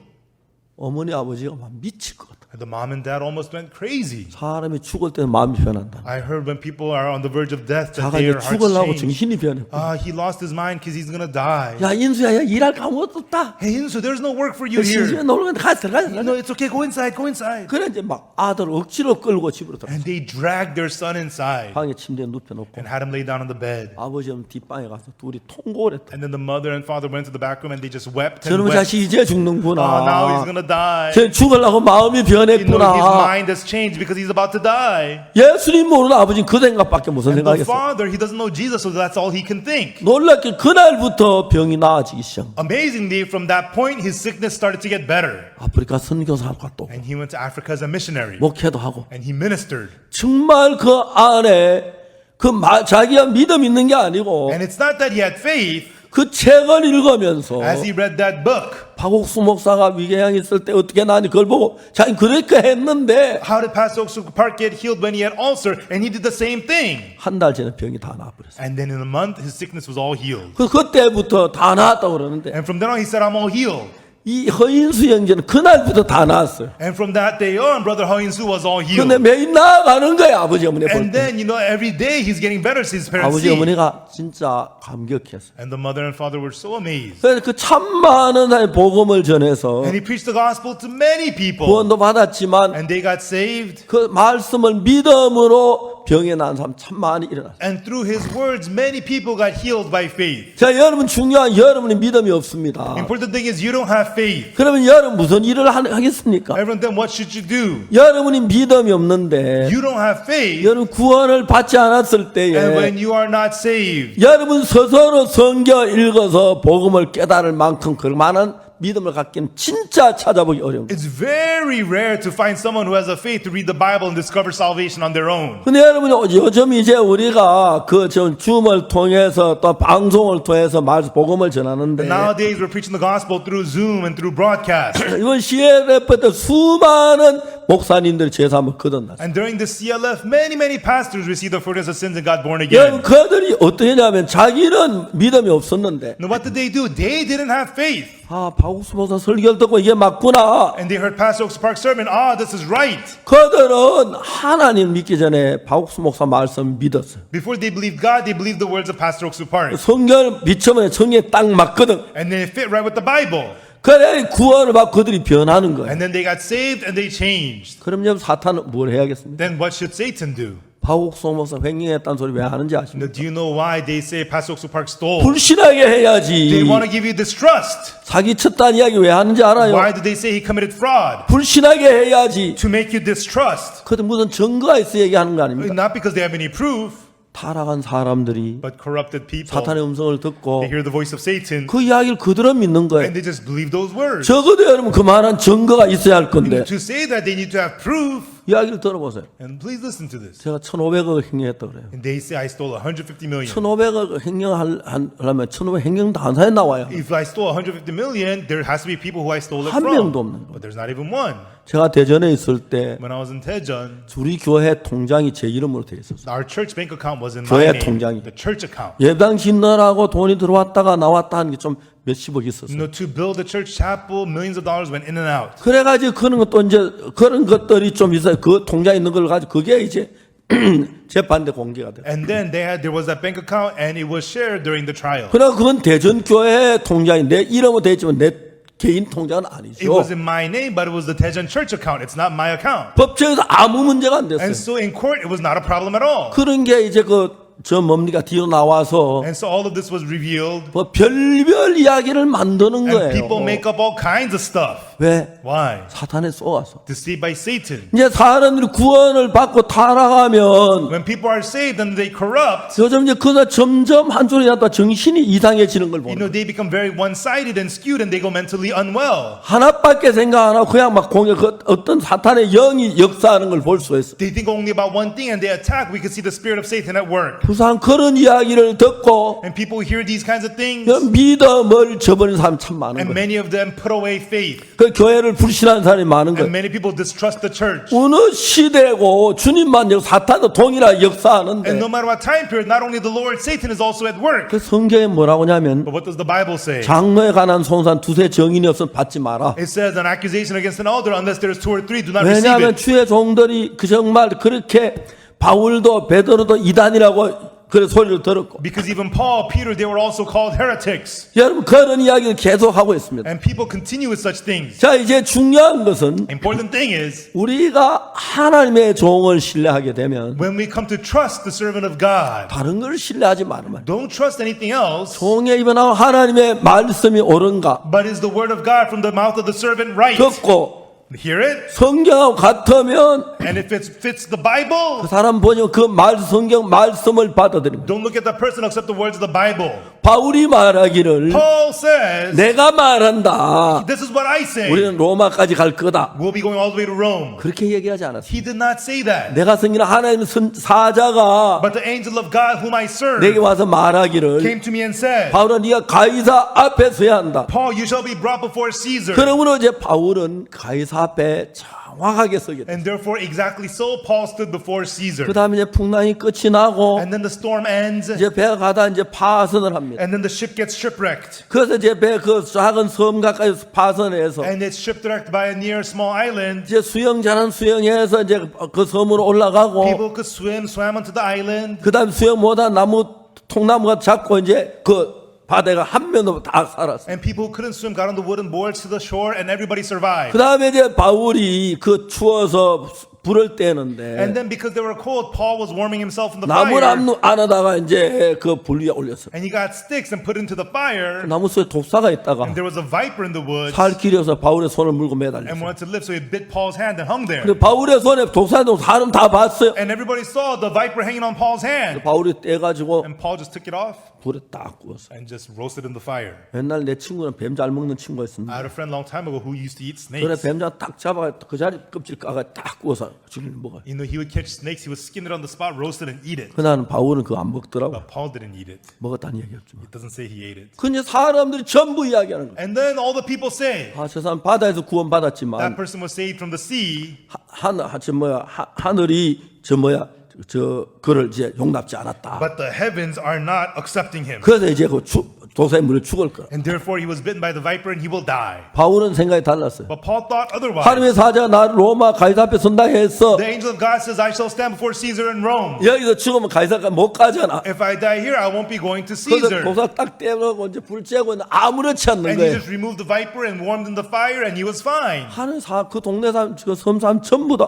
어머니 아버지가 막 미칠 것 같아. And the mom and dad almost went crazy. 사람이 죽을 때는 마음이 변한다. I heard when people are on the verge of death that 자가 their 이제 hearts 죽으려고 change. 정신이 변했고. He lost his mind because he's gonna die. 야 인수야 야 일할 거 아무것도 없다. Hey, Insu, there's no work for you 시집에 here. 놀러 가는데 가서 들어가. No, it's okay. Go inside. Go inside. 그래 이제 막 아들 억지로 끌고 집으로 들어가. And they dragged their son inside 방에 침대에 눕혀놓고 and had him lay down on the bed. 아버지는 뒷방에 가서 둘이 통곡을 했다. And then the mother and father went to the back room and they just wept and 저놈의 wept. 자식이 이제 죽는구나. Now he's gonna die. 쟤 죽으려고 마음이 You know, his 변했구나. mind has changed because he's about to die. 예수님 모르는 아버지는 그 생각밖에 무슨 And the 생각했어. father, he doesn't know Jesus, so that's all he can think. 놀랍게 그날부터 병이 나아지기 시작. Amazingly, from that point, his sickness started to get better. 아프리카 선교사로 갔다 오고 And he went to Africa as a missionary. 목회도 하고 And he ministered. 정말 그 안에 자기가 믿음 있는 게 아니고 And it's not that he had faith. 그 책을 읽으면서 As he read that book, 박옥수 목사가 위궤양이 있을 때 어떻게 나니 그걸 보고 자기 그렇게 했는데 how did Pastor Oksu Park get healed when he had ulcer? And he did the same thing. 한 달 전에 병이 다 나아버렸어요. And then in a month, his sickness was all healed. 그때부터 다 나았다고 그러는데 And from then on, he said, I'm all healed. 이 허인수 형제는 그날부터 다 나았어요. And from that day on, Brother Ho In-soo was all healed. 근데 매일 나아가는 거예요. 아버지 어머니 볼 And 때. then, you know, every day he's getting better since his parents 아버지 see. 어머니가 진짜 감격했어요. And the mother and father were so amazed. 그래서 그 참 많은 사람의 복음을 전해서 And he preached the gospel to many people. 구원도 받았지만 And they got saved. 그 말씀을 믿음으로 병에 난 사람 참 많이 일어났어요. And through his words, many people got healed by faith. 자, 여러분 중요한 여러분이 믿음이 없습니다. Important thing is you don't have faith. 그러면 여러분 무슨 일을 하겠습니까? Everyone, then what should you do? 여러분이 믿음이 없는데 You don't have faith. 여러분 구원을 받지 않았을 때에 And when you are not saved, 여러분 스스로 성경 읽어서 복음을 깨달을 만큼 그만한 믿음을 갖기는 진짜 찾아보기 어려운 거예요. it's very rare to find someone who has a faith to read the Bible and discover salvation on their own. 근데 여러분 요즘 이제 우리가 그 줌을 통해서 또 방송을 통해서 복음을 전하는데 Nowadays, we're preaching the gospel through Zoom and through broadcast. 이번 CLF 때 수많은 목사님들이 죄 사함을 거듭났어요. And during the CLF, many pastors received the forgiveness of sins and got born 여러분 again. 그들이 어떠냐면 자기는 믿음이 없었는데 Now, what did they do? They didn't have faith. 아 박옥수 목사 설교를 듣고 이게 맞구나. And they heard Pastor Oaks Park's sermon. This is right. 그들은 하나님 믿기 전에 박옥수 목사 말씀 믿었어요. Before they believed God, they believed the words of Pastor Oaks Park. 성경 비춰보면 성경에 딱 맞거든. And then it fit right with the Bible. 그래 구원을 받고 그들이 변하는 거예요. And then they got saved and they changed. 그럼 여러분 사탄은 뭘 해야겠습니까? Then what should Satan do? 박옥수 목사 횡령했다는 소리 왜 하는지 아십니까? Now, do you know why they say Pastor Oaks Park stole? 불신하게 해야지. They want to give you distrust. 사기쳤다는 이야기 왜 하는지 알아요? Why did they say he committed fraud? 불신하게 해야지. To make you distrust. 그것도 무슨 증거가 있어 얘기하는 거 아닙니까? Not because they have any proof, 타락한 사람들이 but corrupted people. 사탄의 음성을 듣고 They hear the voice of Satan 그 이야기를 그대로 믿는 거예요. and they just believe those words. 적어도 여러분 그만한 증거가 있어야 할 건데 To say that they need to have proof. 이야기를 들어보세요. And please listen to this. 제가 1,500억을 횡령했다고 그래요. And they say I stole 150 million. 1,500억 횡령하려면 1,500 횡령단사에 나와요. If I stole 150 million, there has to be people who I stole it 한 from. 명도 없는 거예요. But there's not even one. 제가 대전에 있을 때 When I was in Daejeon, 우리 교회 통장이 제 이름으로 되어 있었어요. our church bank account was in 교회 my name. 통장이. The church account. 예배당 짓느라고 돈이 들어왔다가 나왔다 하는 게 좀 몇십억 있었어요. You know, to build the church chapel, millions of dollars went in and out. 그래가지고 그런 것도 이제 그런 것들이 좀 있어요. 그 통장에 있는 걸 가지고 그게 이제 재판대 공개가 돼요. And then there was that bank account and it was shared during the trial. 그러나 그건 대전 교회 통장이 내 이름은 되지만 내 개인 통장은 It 아니죠. was in my name, but it was the Daejeon church account. It's not my account. 법정에서 아무 문제가 안 됐어요. And so in court, it was not a problem at all. 그런 게 이제 저 뭡니까 뒤로 나와서 And so all of this was revealed. 뭐 별별 이야기를 만드는 And people 거예요. make up all kinds of stuff. 왜? Why? 사탄에 쏘아서. Deceived by Satan. 이제 사람들이 구원을 받고 타락하면 When people are saved and they corrupt, 요즘 이제 그가 점점 한쪽이 났다 정신이 이상해지는 걸 you 보는 know, 거예요. they become very one-sided and skewed and they go mentally unwell. 하나밖에 생각 안 하고 그냥 막 어떤 사탄의 영이 역사하는 걸 볼 수 있어. They think only about one thing and they attack. We can see the spirit of Satan at work. 부산 그런 이야기를 듣고 And people hear these kinds of things, 그 믿음을 저버린 사람 참 많은 and 거예요. many of them put away faith. 그 교회를 불신하는 사람이 많은 And 거예요. many people distrust the church. 어느 시대고 주님만 사탄도 동일하게 역사하는데 And no matter what time period, not only the Lord, Satan is also at work. 그 성경에 뭐라고 하냐면 But what does the Bible say? 장로에 관한 송산 두세 증인이 없으면 받지 마라. It says an accusation against an elder, unless there is 2 or 3, do not receive 왜냐하면 it. 주의 종들이 그 정말 그렇게 바울도 베드로도 이단이라고 그런 소리를 들었고 Because even Paul, Peter, they were also called heretics. 여러분 그런 이야기를 계속하고 있습니다. And people continue with such things. 자 이제 중요한 것은 Important thing is, 우리가 하나님의 종을 신뢰하게 되면 when we come to trust the servant of God, 다른 걸 신뢰하지 말은 말이에요. don't trust anything else, 종에 입어나온 하나님의 말씀이 옳은가 but is the word of God from the mouth of the servant right? 듣고 Hear it? 성경하고 같으면 And if it fits the Bible, 그 사람 보면 그 성경 말씀을 받아들입니다. don't look at the person, accept the words of the Bible. 바울이 말하기를 Paul says, 내가 말한다. this is what I say. 우리는 로마까지 갈 거다. We'll be going all the way to Rome. 그렇게 얘기하지 않았어요. He did not say that. 내가 섬기는 하나님 사자가 But the angel of God whom I serve 내게 와서 말하기를 came to me and said, 바울아 네가 가이사 앞에 서야 한다. Paul, you shall be brought before Caesar. 그러므로 이제 바울은 가이사 앞에 정확하게 서게 돼. And therefore, exactly so, Paul stood before Caesar. 그 다음에 이제 풍랑이 끝이 나고 And then the storm ends, 이제 배가 가다 이제 파선을 합니다. and then the ship gets shipwrecked. 그래서 이제 배 그 작은 섬 가까이 파선해서 And it's shipwrecked by a near small island. 이제 수영 잘하는 수영해서 이제 그 섬으로 올라가고 People could swam onto the island. 그 다음에 수영 못한 통나무가 잡고 이제 그 바다가 한 면으로 다 살았어요. And people who couldn't swim got on the wooden boards to the shore, and everybody survived. 그 다음에 이제 바울이 그 추워서 불을 떼는데 And then because they were cold, Paul was warming himself in the 나무 fire. 안에다가 이제 그 불 위에 올렸어요. And he got sticks and put into the fire. 나무 속에 독사가 있다가 And there was a viper in the woods. 살 길어서 바울의 손을 물고 And 매달렸어요. wanted to live, so he bit Paul's hand and hung there. 근데 바울의 손에 독사도 사람 다 봤어요. And everybody saw the viper hanging on Paul's hand. 바울이 떼가지고 And Paul just took it off 불에 딱 구웠어요. and just roasted in the fire. 옛날 내 친구는 뱀 잘 먹는 친구가 I 있었는데 had a friend a long time ago who used to eat 그래 snakes. 뱀장 딱 잡아가 그 자리 껍질 까가 딱 구워서 주님 먹어요. You know, he would catch snakes, he would skin it on the spot, roast it, and eat it. 그나는 바울은 그거 안 먹더라고. But Paul didn't eat it. 먹었다는 얘기 없지만. It doesn't say he ate it. 근데 사람들이 전부 이야기하는 거야. And then all the people say, 아, 저 사람 바다에서 구원 that 받았지만 person was saved from the sea, 하늘이 저 그를 이제 용납지 않았다. but the heavens are not accepting him. 그래서 이제 그 도사의 물에 죽을 거야. And therefore he was bitten by the viper and he will die. 바울은 생각이 달랐어요. But Paul thought otherwise. 하나님의 사자가 나를 로마 가이사 앞에 선다 했어. The angel of God says, I shall stand before Caesar in Rome. 여기서 죽으면 가이사가 못 가잖아. If I die here, I won't be going to 그래서 Caesar. 도사 딱 떼고 이제 불 쬐고 있는데 아무렇지 않는 And he 거예요. just removed the viper and warmed in the fire and he was fine. 하는 그 동네 사람, 그 섬 사람 전부 다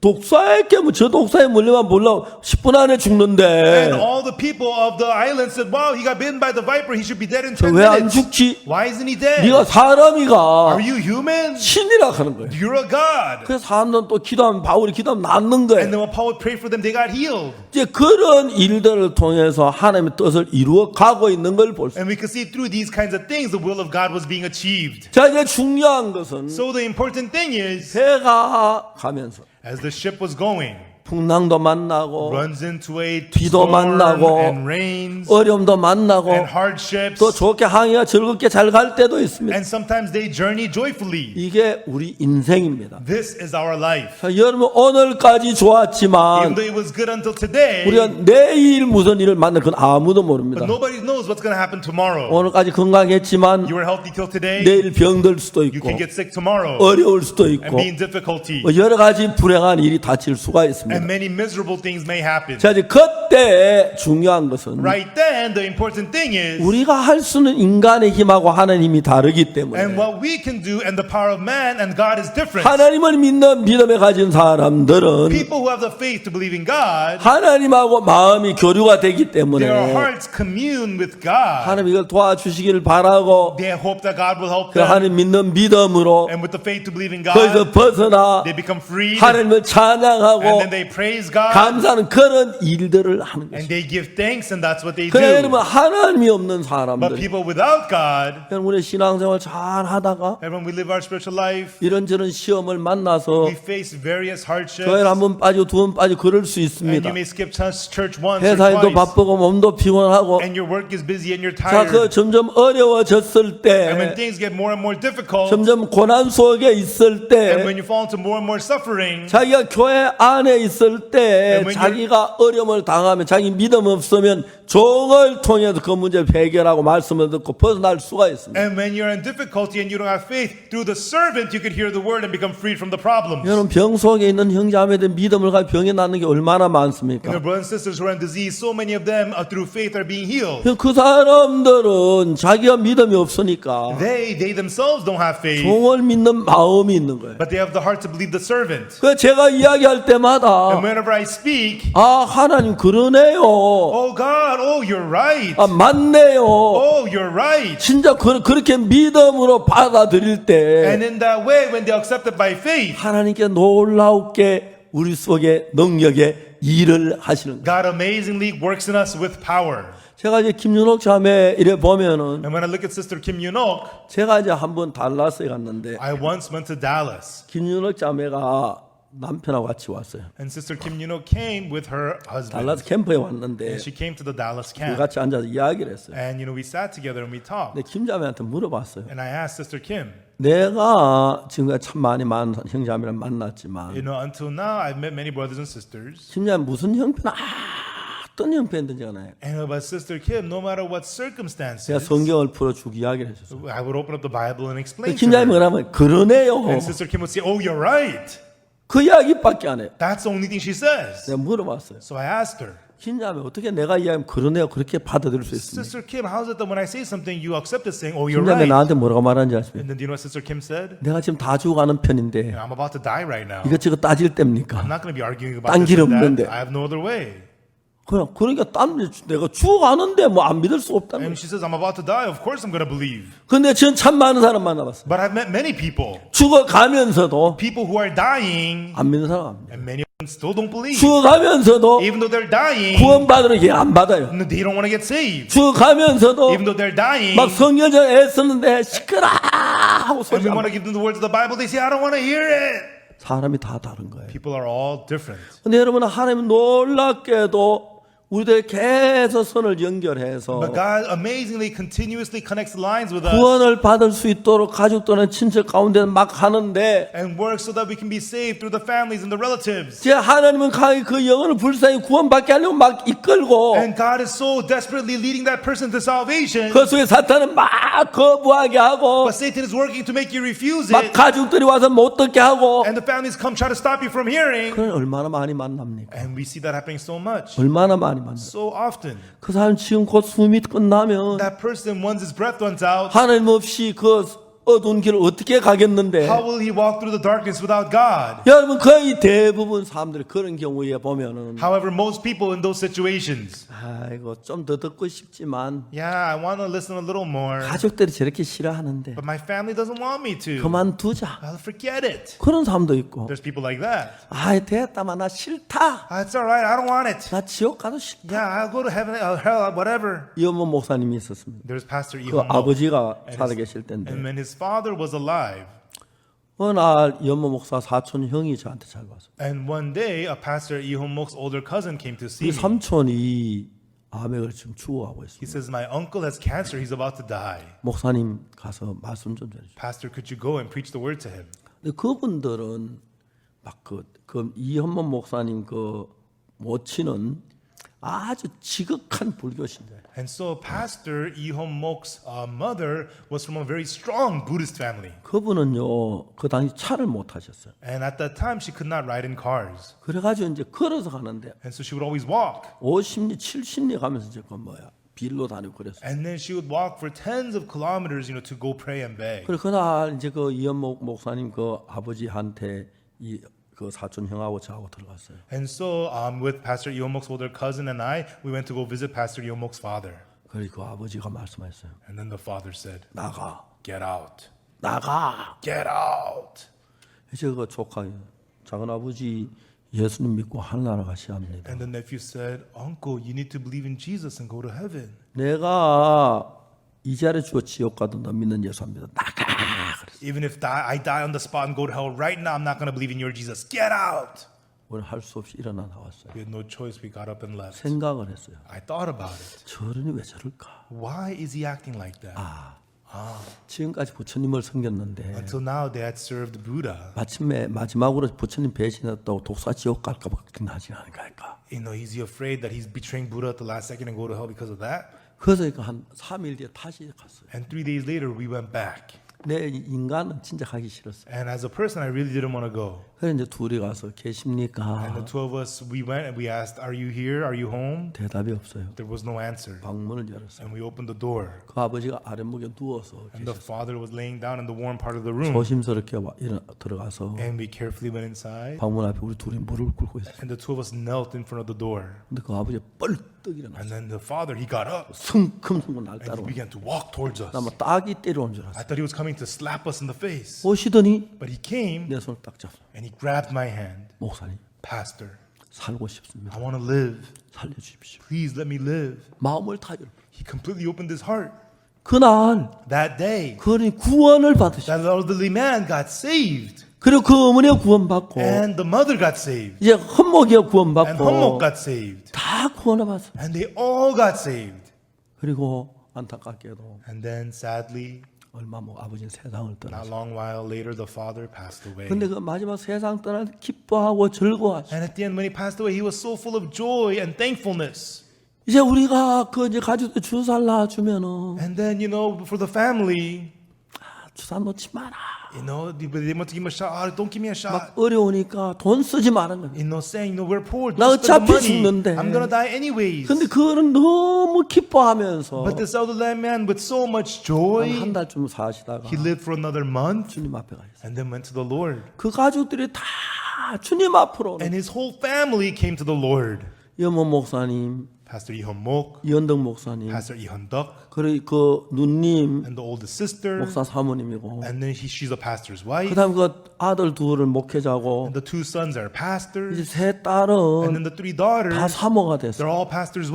독사에 깨면 저 독사에 물리면 몰라 10분 안에 죽는데 And all the people of the island said, wow, he got bitten by the viper. He should be dead in 10 왜 안 minutes. 죽지? Why isn't he dead? 네가 사람이가 Are you human? 신이라 하는 거예요. You're a God. 그래서 사람들은 또 기도하면 바울이 기도하면 낫는 거예요. And then when Paul would pray for them, they got healed. 이제 그런 일들을 통해서 하나님의 뜻을 이루어 가고 있는 걸 볼 수 있어요. And we could see through these kinds of things, the will of God was being achieved. 자, 이제 중요한 것은 So the important thing is, 배가 가면서 as the ship was going, 풍랑도 만나고 runs into a 비도 storm 만나고 and rains 어려움도 만나고 and hardships. 또 좋게 항해가 즐겁게 잘 갈 때도 있습니다. And sometimes they journey joyfully. 이게 우리 인생입니다. This is our life. 자, 여러분 오늘까지 Even 좋았지만 though it was good until today, 우리가 내일 무슨 일을 만날 건 아무도 모릅니다. but nobody knows what's going to happen tomorrow. 오늘까지 건강했지만 You were healthy till today, 내일 병들 수도 you 있고 can get sick tomorrow 어려울 수도 and 있고 be in difficulty. 뭐 여러 가지 불행한 일이 닥칠 수가 있습니다. And many miserable things may happen. 자, 이제 그때 중요한 것은 Right then, the important thing is, 우리가 할 수는 인간의 힘하고 하나님이 다르기 and 때문에 what we can do and the power of man and God is different. 하나님을 믿는 믿음에 가진 사람들은 People who have the faith to believe in God, 하나님하고 마음이 교류가 되기 때문에 their hearts commune with God. 하나님 이걸 도와주시기를 바라고 They hope that God will help 그 them. 하나님 믿는 믿음으로 And with the faith to believe in 거기서 God, 벗어나 they become free. 하나님을 찬양하고 And then they they praise God 감사하는 그런 일들을 하는 and 것입니다. they give thanks and that's what they 그래 do. 여러분 하나님이 없는 But 사람들 people without God, 여러분 우리 신앙생활 잘 하다가 and when we live our spiritual life, 이런저런 시험을 만나서 we face various hardships. 교회를 한 번 빠지고 두 번 빠지고 그럴 수 And 있습니다. you may skip church once or 회사에도 twice. 바쁘고 몸도 피곤하고 And your work is busy and you're 자, 그 tired. 점점 어려워졌을 And when 때 things get more and more difficult, 점점 고난 속에 있을 and when 때 you fall into more and more suffering, 자기가 교회 안에 있을 때 And when 자기가 어려움을 당하면 자기 믿음 없으면 종을 통해서 그 문제를 해결하고 말씀을 듣고 벗어날 수가 있습니다. and when you're in difficulty and you don't have faith, through the servant you could hear the word and become freed from the problems. 여러분 병 속에 있는 형제자매들 믿음을 가지고 병에 낫는 게 얼마나 And 많습니까? the brothers and sisters who are in disease, so many of them through faith are being healed. 그 사람들은 자기가 믿음이 없으니까 They themselves don't have faith, 종을 믿는 마음이 있는 거예요. but they have the heart to believe the servant. 그 제가 이야기할 때마다 And whenever I speak, 아 하나님 그러네요. oh God, oh you're right. 아 맞네요. Oh, you're right. 진짜 그렇게 믿음으로 받아들일 때 And in that way, when they accept it by faith, 하나님께 놀랍게 우리 속에 능력에 일을 하시는 거예요. God amazingly works in us with power. 제가 이제 김윤옥 자매 이래 보면은 And when I look at Sister Kim Yunok, 제가 이제 한번 달라스에 갔는데 I once went to Dallas, 김윤옥 자매가 남편하고 같이 왔어요. and Sister Kim Yunok came with her husband. 달라스 캠프에 왔는데 And she came to the Dallas 우리 camp. 같이 앉아서 이야기를 했어요. And we sat together and we talked. 근데 김 자매한테 물어봤어요. And I asked Sister Kim, 내가 지금까지 참 많이 많은 형제자매를 만났지만 until now I've met many brothers and sisters. 김 자매 무슨 형편 어떤 형편이든지 간에 And but Sister Kim, no matter what 제가 circumstances, 성경을 풀어주고 이야기를 해줬어요. I would open up the Bible and explain 김 to 자매 her. 그러면 그러네요. And Sister Kim would say, oh, you're right. 그 이야기밖에 안 해요. That's the only thing she says. 내가 물어봤어요. So I asked her, 김 자매 어떻게 내가 이야기하면 그러네요 그렇게 받아들일 수 있습니까? Sister Kim, how is it that when I say something, you accept it saying, oh, you're 김 자매 right? 나한테 뭐라고 말하는지 아십니까? And then do you know what Sister Kim said? 내가 지금 다 죽어가는 편인데 I'm about to die right now. 이것저것 따질 때입니까? I'm not going to be arguing about 딴 this 길 and 없는데. that. I have no other way. 그러니까 내가 죽어가는데 뭐 안 믿을 수 없다는 And 거예요. she says, I'm about to die. Of course I'm going to believe. 근데 전 참 많은 사람 만나봤어요. But I've met many people. 죽어가면서도 People who are dying, 안 믿는 사람 안 믿어요. and many of them still don't believe. 죽어가면서도 Even though they're dying, 구원받으러 안 받아요. they don't want to get saved. 죽어가면서도 Even though they're dying, 막 성경을 애쓰는데 시끄러 하고 and 소리 we 안 want to give them the words of the Bible, they say, I don't want to hear it. 사람이 다 다른 거예요. People are all different. 근데 여러분 하나님 놀랍게도 우리들 계속 선을 연결해서 But God amazingly, continuously connects lines with us 구원을 받을 수 있도록 가족 또는 친척 가운데 막 하는데 and works so that we can be saved through the families and the relatives. 제 하나님은 그 영혼을 불쌍히 구원받게 하려고 막 이끌고 And God is so desperately leading that person to salvation. 그 속에 사탄은 막 거부하게 하고 But Satan is working to make you refuse 막 it. 가족들이 와서 못 듣게 하고 And the families come try to stop you from hearing. 그걸 얼마나 많이 만납니까? And we see that happening so much. 얼마나 많이 만나? So often. 그 사람 지금 곧 숨이 끝나면 That person, once his breath runs out, 하나님 없이 그 어두운 길을 어떻게 가겠는데 how will he walk through the darkness without God? 여러분 거의 대부분 사람들이 그런 경우에 보면은 However, most people in those situations, 아이고 좀 더 듣고 싶지만 yeah, I want to listen a little more, 가족들이 저렇게 싫어하는데 but my family doesn't want me to. 그만두자 I'll forget it. 그런 사람도 있고 There's people like that. 아이 됐다마 나 싫다 It's all right. I don't want it. 나 지옥 가도 싫다 Yeah, I'll go to heaven, hell, whatever. 이어모 목사님이 있었습니다. There's Pastor 그 Ihon Mo. 아버지가 살아계실 때인데 And when his father was alive, 어느 날 이어모 목사 사촌 형이 저한테 잘 와서 and one day a Pastor Ihon Mok's older cousin came to 우리 see me. 삼촌이 암에 지금 죽어가고 He 있습니다. says, my uncle has cancer. He's about to die. 목사님 가서 말씀 좀 전해주세요. Pastor, could you go and preach the word to him? 근데 그분들은 막 그 이현모 목사님 그 모친은 아주 지극한 불교신들. And so Pastor Ihon Mok's mother was from a very strong Buddhist family. 그분은요 그 당시 차를 못 타셨어요. And at that time, she could not ride in cars. 그래가지고 이제 걸어서 가는데 And so she would always walk. 50리 70리 가면서 이제 그 뭐야 빌로 다니고 그랬어요. And then she would walk for tens of kilometers, to go pray and beg. 그래 그날 이제 그 이현모 목사님 그 아버지한테 이 그 사촌 형하고 저하고 들어갔어요. And so with Pastor Ihon Mok's older cousin and I, we went to go visit Pastor Ihon Mok's father. 그리고 그 아버지가 말씀하셨어요. And then the father said, 나가, get out. 나가. Get out. 이제 그 조카 작은 아버지 예수님 믿고 하늘나라 가셔야 합니다. And the nephew said, Uncle, you need to believe in Jesus and go to heaven. 내가 이 자리에 죽어 지옥 가도 너 믿는 예수 안 믿어. 나가. 그랬어. Even if I die on the spot and go to hell right now, I'm not going to believe in your Jesus. Get out. 우리는 할 수 없이 일어나 나왔어요. We had no choice. We got up and left. 생각을 했어요. I thought about it. 저런이 왜 저럴까? Why is he acting like that? 지금까지 부처님을 섬겼는데 Until now, they had served Buddha. 마침내 마지막으로 부처님 배신했다고 독사 지옥 갈까 봐 걱정하지 않을까? You know, is he afraid that he's betraying Buddha at the last second and go to hell because of that? 그래서 한 3일 뒤에 다시 갔어요. And 3 days later, we went back. 내 인간은 진짜 가기 싫었어요. And as a person, I really didn't want to go. 그래서 이제 둘이 가서 And 계십니까? the two of us, we went and we asked, are you here? Are you home? 대답이 없어요. There was no answer. 방문을 열었어요. And we opened the door. 그 아버지가 아랫목에 누워서 And the 계셨어요. father was laying down in the warm part of the room. 조심스럽게 들어가서 And we carefully went inside. 방문 앞에 우리 둘이 무릎을 꿇고 있었어요. And the two of us knelt in front of the door. 근데 그 아버지가 뻘떡 일어났어요. And then the father, he got up. 성큼성큼 날 And he 따라오고 began to walk towards us. 나 뭐 딱이 때려온 줄 알았어요. I thought he was coming to slap us in the face. 오시더니 But he came 내 손을 딱 잡고 and he grabbed my hand. 목사님 Pastor, 살고 싶습니다. I want to live. 살려주십시오. Please let me live. 마음을 다 열어. He completely opened his heart. 그날 That day, 그분이 구원을 받으셨어요. that elderly man got saved. 그리고 그 어머니가 구원받고 And the mother got saved. 이제 헌목이가 And 구원받고 Hammok got saved. 다 구원을 받았어요. And they all got saved. 그리고 안타깝게도 And then sadly, 얼마 뭐 아버지는 세상을 not 떠났어요. long while later, the father passed away. 근데 그 마지막 세상 떠날 때 기뻐하고 즐거워하죠. And at the end, when he passed away, he was so full of joy and thankfulness. 이제 우리가 그 이제 가족들 주살 놔주면은 And then, you know, for the family, 주사 놓지 마라. you know, they want to give him a shot. Oh, don't give me a shot. 막 어려우니까 돈 쓰지 말은 거예요. You know, saying, you know, we're poor. 나 Don't spend the 어차피 money. 죽는데. I'm gonna die anyways. 근데 그거는 너무 기뻐하면서 But this elderly man, with so much joy, 한 달쯤 사시다가 he lived for another month 주님 앞에 가 있어요. and then went to the Lord. 그 가족들이 다 주님 앞으로 오는 And his whole family came to the Lord. 여모 목사님, Pastor Ihon-mok, 이현덕 목사님, Pastor Ihon-duk, 그리고 그 누님 and the oldest sister, 목사 사모님이고, and then she's a pastor's wife, 그다음 그 아들 둘을 목회자고, and the two sons are 이제 pastors, 세 and 딸은 then the three 다 daughters, 사모가 됐어. they're all pastors' 다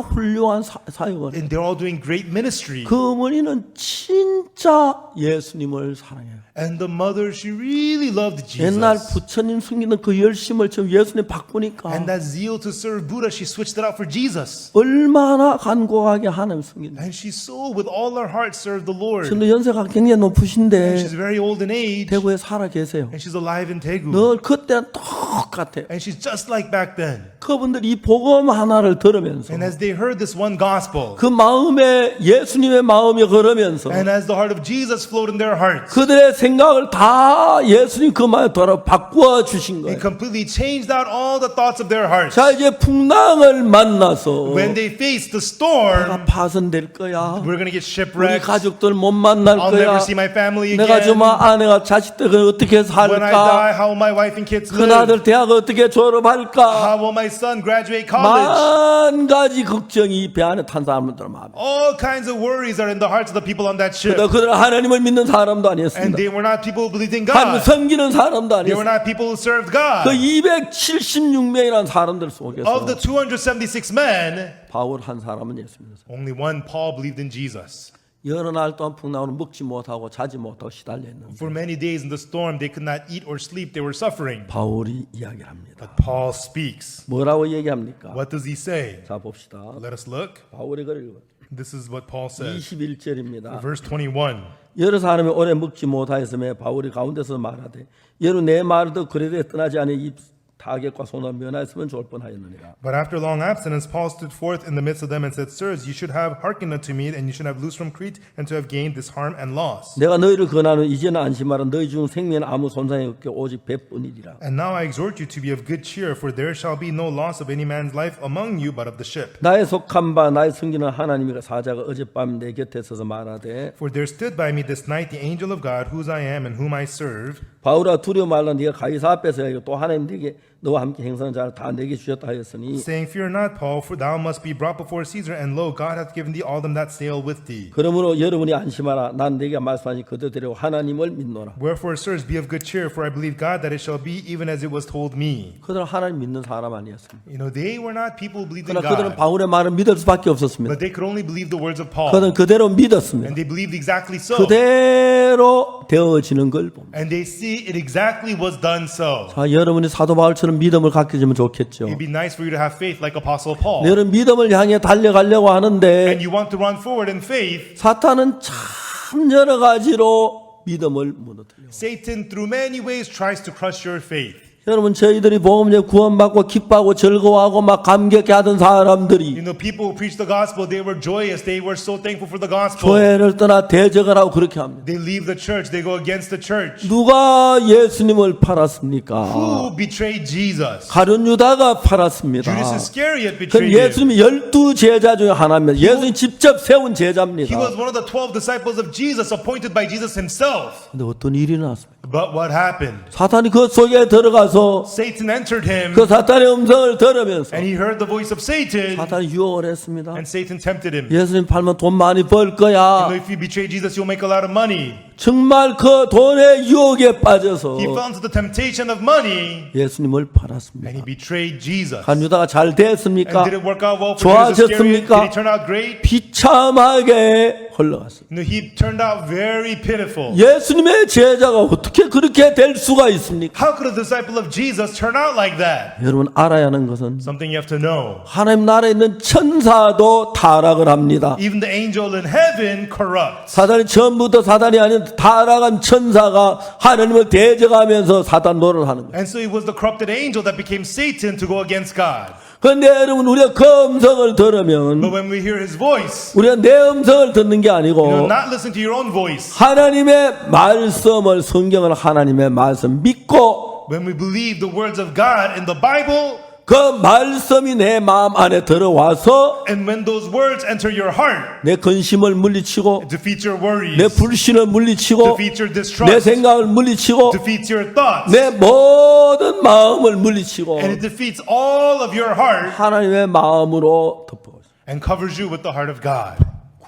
wives, 훌륭한 사역을. and they're all doing great ministry. 그 어머니는 진짜 예수님을 사랑해요. And the mother, she really loved 옛날 Jesus. 부처님 숨기는 그 열심을 지금 예수님 바꾸니까 And that zeal to serve Buddha, she switched it out for Jesus. 얼마나 간곡하게 하나님 숨긴다. And she so, with all her heart, served the Lord. 지금도 연세가 굉장히 And 높으신데 she's very old in age, 대구에 살아 계세요. and she's alive in Daegu. 늘 그때는 똑같아요. And she's just like back then. 그분들이 이 복음 하나를 들으면서 And as they heard this one gospel, 그 마음에 예수님의 마음이 걸으면서 and as the heart of Jesus flowed in their hearts, 그들의 생각을 다 예수님 그 마음에 돌아 바꾸어 주신 it 거예요. completely changed out all the thoughts of their hearts. 자 이제 풍랑을 만나서 When they faced the 내가 storm, 파손될 거야. we're going to get 우리 shipwrecked. 가족들 못 만날 I'll 거야. never see my family 내가 again. 정말 아내가 자식들 어떻게 When I 살까? die, how will my wife and kids 큰 live? 아들 대학 어떻게 졸업할까? How will my son graduate college? 만 가지 걱정이 배 안에 탄 사람들 마음에. All kinds of worries are in the hearts of the people on that ship. 그들은 하나님을 믿는 사람도 And 아니었습니다. they were not people who believed in 하나님 God. 섬기는 사람도 They were 아니었습니다. not people who served God. 그 276명이라는 사람들 속에서 Of the 276 men, 바울 한 사람은 예수 믿었어요. only one, Paul, believed in Jesus. 여러 날 동안 풍랑으로 먹지 못하고 자지 못하고 시달려 있는데 For many days in the storm, they could not eat or sleep. They were suffering. 바울이 이야기를 합니다. But Paul speaks. 뭐라고 얘기합니까? What does he say? 자 봅시다. Let us look. 바울의 글을 읽어요. This is what Paul says. 21절입니다. Verse 21. 여러 사람이 오래 먹지 못하였음에 바울이 가운데서 말하되 여러 내 말을 더 그래도 떠나지 않은 이 타격과 손을 면하였으면 좋을 뻔하였느니라. But after long abstinence, Paul stood forth in the midst of them and said, Sirs, you should have hearkened unto me, and you should have loosed from Crete, and to have gained this harm and loss. 내가 너희를 권하는 이제는 안심하라. 너희 중 생명에 아무 손상이 없게 오직 배뿐이리라. And now I exhort you to be of good cheer, for there shall be no loss of any man's life among you, but of the ship. 나의 속한 바 나의 섬기는 하나님이가 사자가 어젯밤 내 곁에 서서 말하되 For there stood by me this night the angel of God, whose I am and whom I serve. 바울아 두려워 말라 네가 가이사 앞에서 이거 또 하나님 네게 너와 함께 행선한 자를 다 내게 주셨다 하였으니 saying, Fear not, Paul, for thou must be brought before Caesar, and lo, God hath given thee all them that sail with thee. 그러므로 여러분이 안심하라 난 네게 말씀하신 그대로 하나님을 믿노라. Wherefore, sirs, be of good cheer, for I believe God that it shall be even as it was told me. 그들은 하나님 믿는 사람 아니었습니다. You know, they were not people who believed in 그러나 그들은 God, 바울의 말을 믿을 수밖에 없었습니다. but they could only believe the words of Paul. 그들은 그대로 믿었습니다. And they believed exactly so. 그대로 되어지는 걸 봅니다. And they see it exactly was done so. 자, 여러분이 사도 바울처럼 믿음을 갖게 되면 좋겠죠. It'd be nice for you to have faith like Apostle Paul. 너는 믿음을 향해 달려가려고 하는데 And you want to run forward in faith. 사탄은 참 여러 가지로 믿음을 무너뜨려요. Satan, through many ways, tries to crush your faith. 여러분 저희들이 복음에 구원받고 기뻐하고 즐거워하고 막 감격해하던 사람들이 You know, people who preach the gospel, they were joyous. They were so thankful for the gospel. 교회를 떠나 대적을 하고 그렇게 합니다. They leave the church. They go against the church. 누가 예수님을 팔았습니까? Who betrayed Jesus? 가룟 유다가 팔았습니다. Judas Iscariot 그 betrayed him. 예수님이 12제자 중에 하나입니다. 예수님 직접 세운 제자입니다. He was one of the 12 disciples of Jesus, appointed by Jesus himself. 근데 어떤 일이 나왔습니까? But what happened? 사탄이 그 속에 들어가서 Satan entered him, 그 사탄의 음성을 들으면서 and he heard the voice of Satan, 사탄이 유혹을 했습니다. and Satan tempted him. 예수님 팔면 돈 많이 벌 You 거야. know, if you betray Jesus, you'll make a lot of money. 정말 그 돈의 유혹에 빠져서 He fell into the temptation of money, 예수님을 팔았습니다. and he betrayed Jesus. 간 유다가 잘 됐습니까? And did it work out well for Judas Iscariot? 좋아졌습니까? Did he turn out great? 비참하게 흘러갔습니다. No, he turned out very pitiful. 예수님의 제자가 어떻게 그렇게 될 수가 있습니까? How could a disciple of Jesus turn out like that? 여러분 알아야 하는 것은 Something you have to know. 하나님 나라에 있는 천사도 타락을 합니다. Even the angel in heaven corrupts. 사단이 처음부터 사단이 아닌 타락한 천사가 하나님을 대적하면서 사단 노릇을 하는 거예요. And so it was the corrupted angel that became Satan to go against God. 그런데 여러분 우리가 그 음성을 들으면 But when we hear his voice, 우리가 내 음성을 듣는 게 아니고 not listen to your own voice. 하나님의 말씀을 성경을 하나님의 말씀 믿고 When we believe the words of God in the Bible, 그 말씀이 내 마음 안에 들어와서 and when those words enter your heart, 내 근심을 물리치고 defeat your worries, 내 불신을 물리치고 defeat your 내 distrust, 생각을 물리치고 defeats your thoughts, 내 모든 마음을 물리치고 and it defeats all of your heart 하나님의 마음으로 덮어요. and covers you with the heart of God.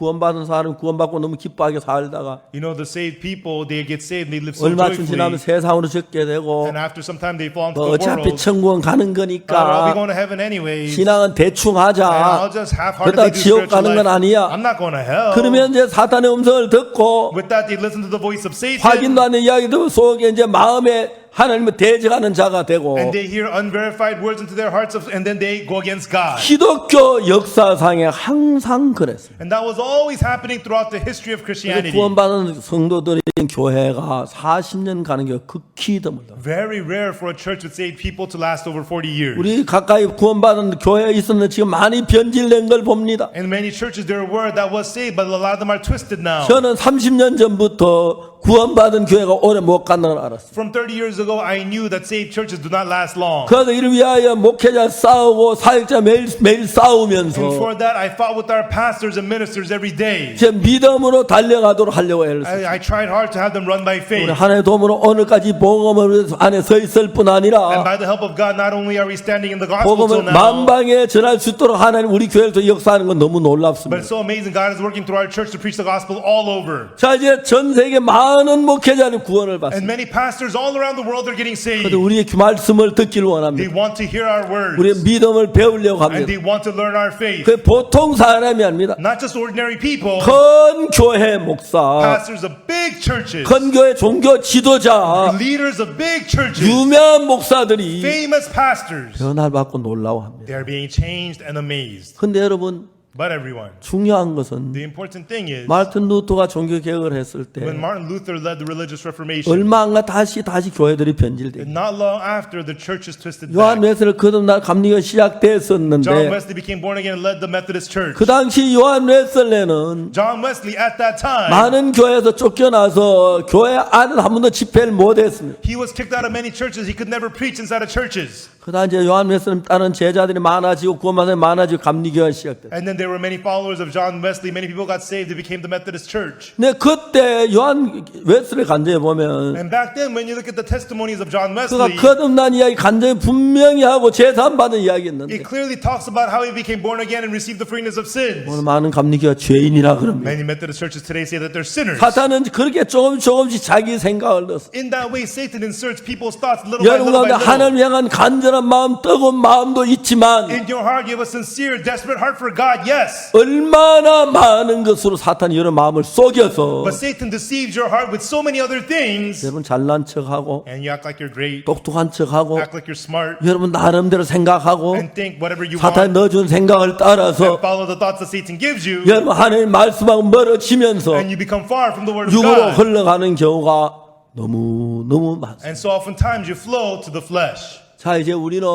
구원받은 사람은 구원받고 너무 기뻐하게 살다가 You know, the saved people, they get saved, they live so 얼마쯤 지나면 joyfully, 세상으로 적게 되고 and after some time they fall into 뭐 the 어차피 world. 천국은 가는 God, I'll be 거니까 going to heaven anyways. 신앙은 대충 And 하자. I'll just half-heartedly 그러다 do 지옥 spiritual 가는 건 life. 아니야. I'm not going to hell. 그러면 이제 사탄의 음성을 듣고 With that, they listen to the voice of Satan, 확인도 안 된 이야기들 속에 이제 마음에 하나님을 대적하는 자가 되고 and they hear unverified words into their hearts, and then they go against God. 기독교 역사상에 항상 그랬어요. And that was always happening throughout the history of Christianity. 구원받은 성도들이 교회가 40년 가는 게 극히 드물다. Very rare for a church with saved people to last over 40 years. 우리 가까이 구원받은 교회에 있었는데 지금 많이 변질된 걸 봅니다. In many churches, there were that was saved, but a lot of them are twisted now. 저는 30년 전부터 구원받은 교회가 오래 못 간다는 걸 알았어요. From 30 years ago, I knew that saved churches do not last long. 그래서 이를 위하여 목회자 싸우고 사역자 매일 싸우면서 And for that, I fought with our pastors and ministers every day. 제 믿음으로 달려가도록 하려고 애를 썼어요. I tried hard to have them run by 우리 faith. 하나님의 도움으로 오늘까지 복음을 안에 서 있을 뿐 And 아니라 by the help of God, not only are we standing in the gospel till 복음을 now, 만방에 전할 수 있도록 하나님 우리 교회를 통해 역사하는 건 너무 but 놀랍습니다. it's so amazing. God is working through our church to preach the gospel all over. 자 이제 전 세계 많은 목회자들이 구원을 And 받습니다. many pastors all around the world are getting saved. 그래도 우리의 말씀을 듣기를 They 원합니다. want to hear our 우리의 words. 믿음을 배우려고 And 합니다. they want to learn our faith. 그 보통 사람이 아닙니다. Not just ordinary people, 큰 교회 목사, pastors of big churches, 큰 교회 종교 지도자, leaders of big churches, 유명한 목사들이 famous pastors. 변화를 받고 놀라워합니다. They are being changed and amazed. 근데 여러분 But everyone, 중요한 것은 the important thing is, 마르틴 루터가 종교 개혁을 했을 때 when Martin Luther led the religious reformation, 얼마 안 가 다시 교회들이 변질돼. not long after, the churches twisted 요한 back. 웨슬리 거듭날 감리가 John 시작됐었는데 Wesley became born again and led the Methodist Church. 그 당시 요한 웨슬리는 John Wesley at that time, 많은 교회에서 쫓겨나서 교회 안에 한 번도 집회를 못했습니다. he was kicked out of many churches. He could never preach inside of churches. 그다음 이제 요한 웨슬리 따른 제자들이 많아지고 구원받은 사람이 많아지고 감리교가 시작됐어요. And then there were many followers of John Wesley. Many people got saved. They became the Methodist Church. 네, 그때 요한 웨슬리 간증에 보면 And back then, when you look at the testimonies of John 그가 Wesley, 거듭난 이야기 간증에 분명히 하고 제사함 받은 이야기 있는데 it clearly talks about how he became born again and received the forgiveness of sins. 오늘 많은 감리교가 죄인이라 그럽니다. Many Methodist churches today say that they're sinners. 사탄은 그렇게 조금씩 자기 생각을 넣어서 In that way, Satan inserts people's thoughts little by 여러분 little 가운데 by little. 하나님을 향한 간절한 마음, 뜨거운 마음도 있지만 In your heart, you have a sincere, desperate heart for God, yes. 얼마나 많은 것으로 사탄이 여러분 마음을 속여서 But Satan deceives your heart with so many other things. 여러분 잘난 척하고 And you act like you're great, 똑똑한 척하고 act like you're smart, 여러분 나름대로 생각하고 and think whatever you 사탄이 want, 넣어준 생각을 따라서 and follow the thoughts that Satan gives you, 여러분 하나님 말씀하고 멀어지면서 and you become far from the Word of 육으로 God. 흘러가는 경우가 너무 많습니다. And so oftentimes you flow to the flesh. 자 이제 우리는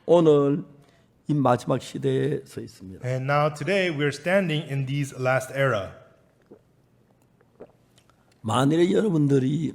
오늘 이 마지막 시대에 서 있습니다. And now today we're standing in these last era. 만일에 여러분들이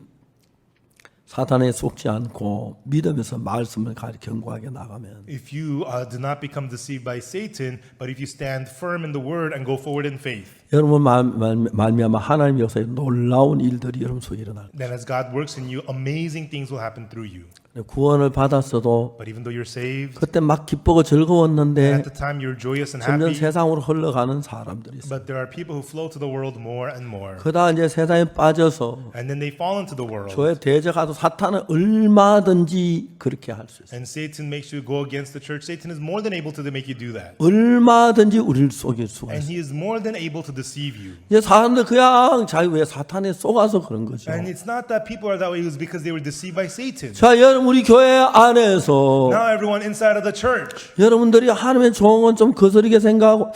사탄에 속지 않고 믿으면서 말씀을 견고하게 나가면 If you do not become deceived by Satan, but if you stand firm in the Word and go forward in faith, 여러분 말미암아 하나님 역사에 놀라운 일들이 여러분 속에 일어날 then as God works in you, amazing things will happen through you. 거예요. 구원을 받았어도 But even though you're saved, 그때 막 기쁘고 즐거웠는데 at the time you're joyous and 점점 happy, 세상으로 흘러가는 사람들이 있어요. but there are people who flow to the world more and more. 그러다 이제 세상에 빠져서 And then they fall into the world. 교회 대적하도 사탄은 얼마든지 그렇게 할 수 있어요. And Satan makes you go against the church. Satan is more than able to make you do that. 얼마든지 우리를 속일 수가 And 있어요. he is more than able to deceive you. 이제 사람들 그냥 자기 왜 사탄에 속아서 그런 거죠. And it's not that people are that way, it's because they were deceived by Satan. 자, 여러분 우리 교회 안에서 Now everyone inside of the church, 여러분들이 하나님의 종은 좀 거스르게 생각하고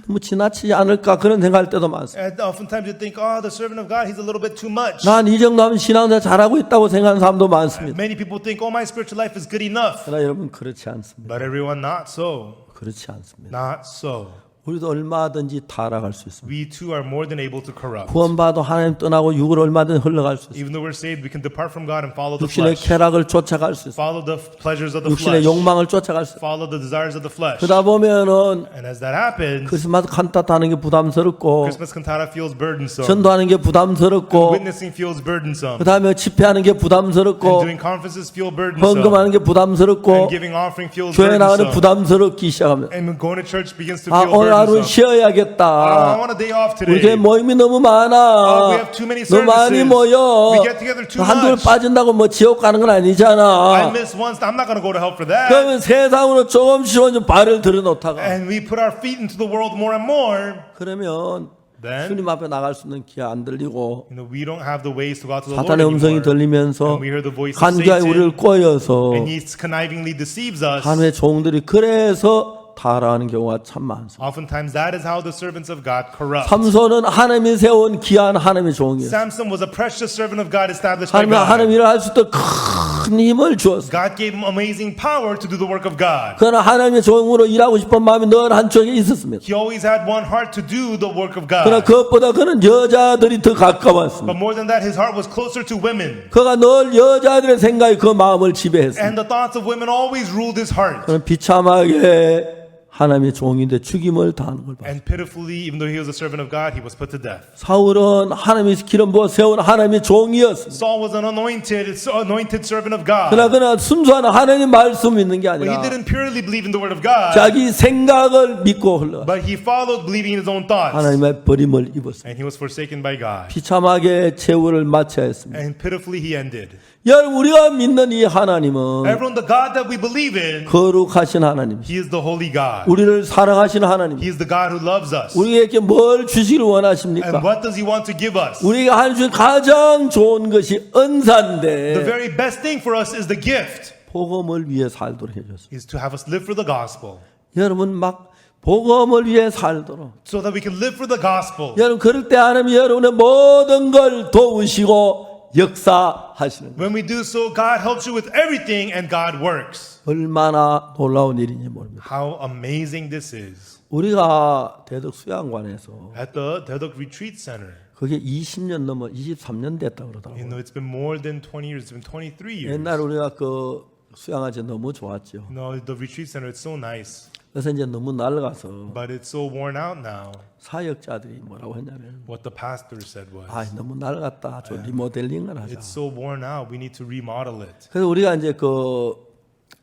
너무 지나치지 않을까 그런 생각할 때도 많습니다. and oftentimes you think, oh, the servant of God, he's a little bit too much. 난 이 정도 하면 신앙생활 잘하고 있다고 생각하는 사람도 많습니다. Many people think, oh, my spiritual life is good enough. 그러나 여러분 그렇지 않습니다. But everyone not so. 그렇지 않습니다. Not so. 우리도 얼마든지 타락할 수 있습니다. We too are more than able to corrupt. 구원받아 하나님 떠나고 육으로 얼마든지 흘러갈 수 있습니다. Even though we're saved, we can depart from God and follow the 육신의 flesh. 쾌락을 쫓아갈 수 있습니다. Follow the pleasures of the 육신의 flesh. 욕망을 쫓아갈 수 있습니다. Follow the desires of the flesh. 그러다 보면은 And as that happens, 크리스마스 칸타타는 게 부담스럽고 Christmas cantata feels burdensome. 전도하는 게 부담스럽고 Witnessing feels burdensome. 그 다음에 집회하는 게 And 부담스럽고 doing conferences feel burdensome. 헌금하는 게 부담스럽고 And giving offering feels 교회 나가는 burdensome. 부담스럽기 시작합니다. And going to church begins to 아 feel 오늘 하루는 burdensome. I 쉬어야겠다. want a day off 우리 교회 today. 모임이 너무 We 많아. have too many 너무 많이 services. 모여. We get together too 한둘 much. 빠진다고 뭐 지옥 가는 건 I 아니잖아. miss once. I'm not going to go to hell for that. 그러면 세상으로 조금씩 발을 들여놓다가 And we put our feet into the world more and more. 그러면 Then, 주님 앞에 나갈 수 있는 기회 안 들리고 we don't have the ways to go out to the Lord 사탄의 음성이 anymore. 들리면서 And we hear the voice of 간교하게 Satan. 우리를 꼬여서 And he connivingly deceives us. 하나님의 종들이 그래서 타락하는 경우가 참 많습니다. Oftentimes, that is how the servants of God corrupt. 삼손은 하나님이 세운 귀한 하나님의 종이었어요. Samson was a precious servant of God established by 하나님이 하나님 God. 일을 할 수 있도록 큰 힘을 주었어요. God gave him amazing power to do the work of God. 그러나 하나님의 종으로 일하고 싶은 마음이 늘 한쪽에 있었습니다. He always had one heart to do the work of 그러나 God. 그것보다 그는 여자들이 더 가까웠습니다. But more than that, his heart was closer to women. 그가 늘 여자들의 생각이 그 마음을 지배했습니다. And the thoughts of women always ruled his heart. 그는 비참하게 하나님의 종인데 죽임을 당하는 걸 봤어요. And pitifully, even though he was a servant of God, he was put to death. 사울은 하나님이 기름 부어 세운 하나님의 종이었습니다. Saul was an anointed servant of God. 그러나 그는 순수한 하나님 말씀 믿는 게 But he 아니라 didn't purely believe in the word of God, 자기 생각을 믿고 흘러가 but he followed believing in his own thoughts. 하나님의 버림을 입었습니다. And he was forsaken by God. 비참하게 최후를 마쳐야 했습니다. And pitifully he ended. 여러분 우리가 믿는 이 하나님은 Everyone, the God that we believe in, 거룩하신 하나님, he is the holy God. 우리를 사랑하시는 하나님, He is the God who loves us. 우리에게 뭘 주시기를 And 원하십니까? what does he want to give us? 우리가 할 수 있는 가장 좋은 것이 The 은사인데 very best thing for us is the gift, 복음을 위해 살도록 해줬습니다. is to have us live for the gospel. 여러분 막 복음을 위해 살도록 So that we can live for the gospel. 여러분 그럴 때 하나님이 여러분의 모든 걸 도우시고 역사하시는 거예요. When we do so, God helps you with everything and God works. 얼마나 놀라운 일인지 모릅니다. How amazing this is. 우리가 대덕 수양관에서 At the Dedok Retreat Center, 그게 20년 넘어 23년 됐다 그러더라고요. you know, it's been more than 20 years. It's been 23 years. 옛날 우리가 그 수양아지 너무 좋았죠. No, the retreat center, it's so nice. 그래서 이제 너무 낡아서 But it's so worn out now. 사역자들이 뭐라고 했냐면 What the pastor said was, 너무 낡았다. 좀 리모델링을 하자. it's so worn out. We need to remodel it. 그래서 우리가 이제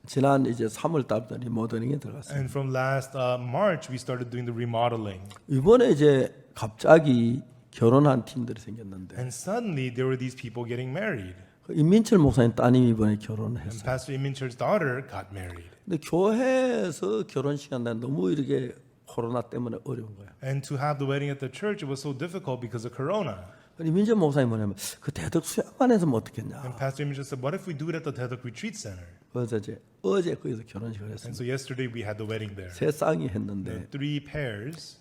지난 이제 3월 달부터 리모델링에 들어갔어요. And from last March, we started doing the remodeling. 이번에 이제 갑자기 결혼한 팀들이 생겼는데 And suddenly, there were these people getting married. 임민철 목사님 따님이 이번에 결혼을 And 했어요. Pastor Imincher's daughter got married. 근데 교회에서 결혼식 한다는 너무 이렇게 코로나 때문에 어려운 거예요. And to have the wedding at the church, it was so difficult because of Corona. 임민철 목사님 뭐냐면 그 대덕 수양관에서 뭐 어떻겠냐. And Pastor Imincher said, what if we do it at the Tedok Retreat Center? 그래서 이제 어제 거기서 결혼식을 And 했습니다. so yesterday, we had the wedding there. 세 쌍이 했는데 Three pairs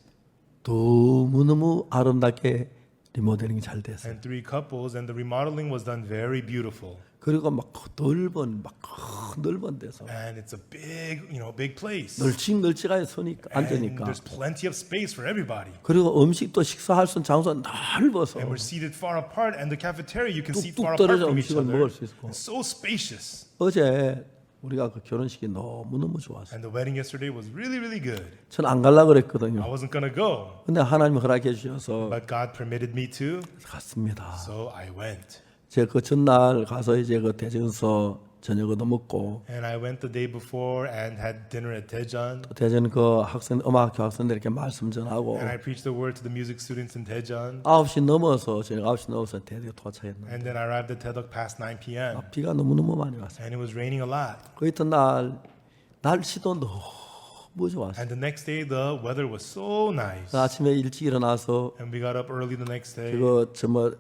너무너무 아름답게 리모델링이 잘 됐어요. and three couples, and the remodeling was done very beautiful. 그리고 막 넓은 데서 And it's a big, big place. 널찍널찍하게 서니까 And 앉으니까 there's plenty of space for everybody. 그리고 음식도 식사할 수 있는 장소가 넓어서 And we're seated far apart, and the cafeteria you can sit 뚝뚝 far apart 떨어져 from each 음식을 other. 먹을 수 있고. It's so spacious. 어제 우리가 그 결혼식이 너무너무 좋았어요. And the wedding yesterday was really, really good. 저는 안 가려고 I 그랬거든요. wasn't gonna go, 근데 하나님 허락해 주셔서 but God permitted me to, 갔습니다. so I went. 제가 그 전날 가서 이제 그 대전서 저녁도 먹고 And I went the day before and had dinner at Daejeon. 대전 그 음악학교 학생들에게 말씀 전하고 And I preached the word to the music students in Daejeon. 9시 넘어서 저녁 9시 넘어서 대전에 도착했는데 And then I arrived at Tedok past 9 p.m. 비가 너무너무 많이 왔어요. And it was raining a lot. 그 이튿날 날씨도 너무 좋았어요. And the next day, the weather was so nice. 그래서 아침에 일찍 일어나서 And we got up early the next day. 그거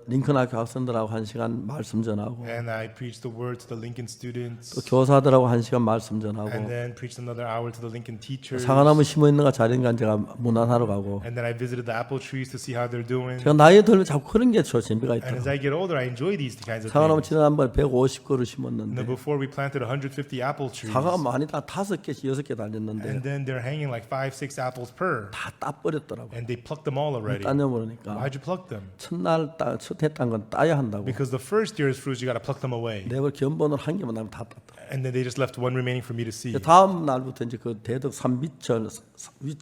링컨 학교 학생들하고 1시간 말씀 전하고 And I preached the word to the Lincoln 또 students. 교사들하고 1시간 말씀 전하고 And then preached another hour to the Lincoln teachers. 사과나무 심어 있는가 자린가 제가 문안하러 가고 And then I visited the apple trees to see how they're doing. 제가 나이 들면 자꾸 그런 게 저 재미가 And 있더라고요. as I get older, I enjoy these kinds of 사과나무 things. 지난번에 150그루 And then 심었는데 before we planted 150 apple trees. 사과가 많이 다 5개씩 6개 달렸는데 And then they're hanging like 5, 6 apples per. 다 따버렸더라고요. And they plucked them all already. 따내버리니까 Why'd you pluck them? 첫날 첫해 딴 건 따야 한다고. Because the first year's fruits, you got to pluck them away. 내가 견본으로 한 개만 나면 다 땄다. And then they just left one remaining for me to see. 다음 날부터 이제 그 대덕 산 밑절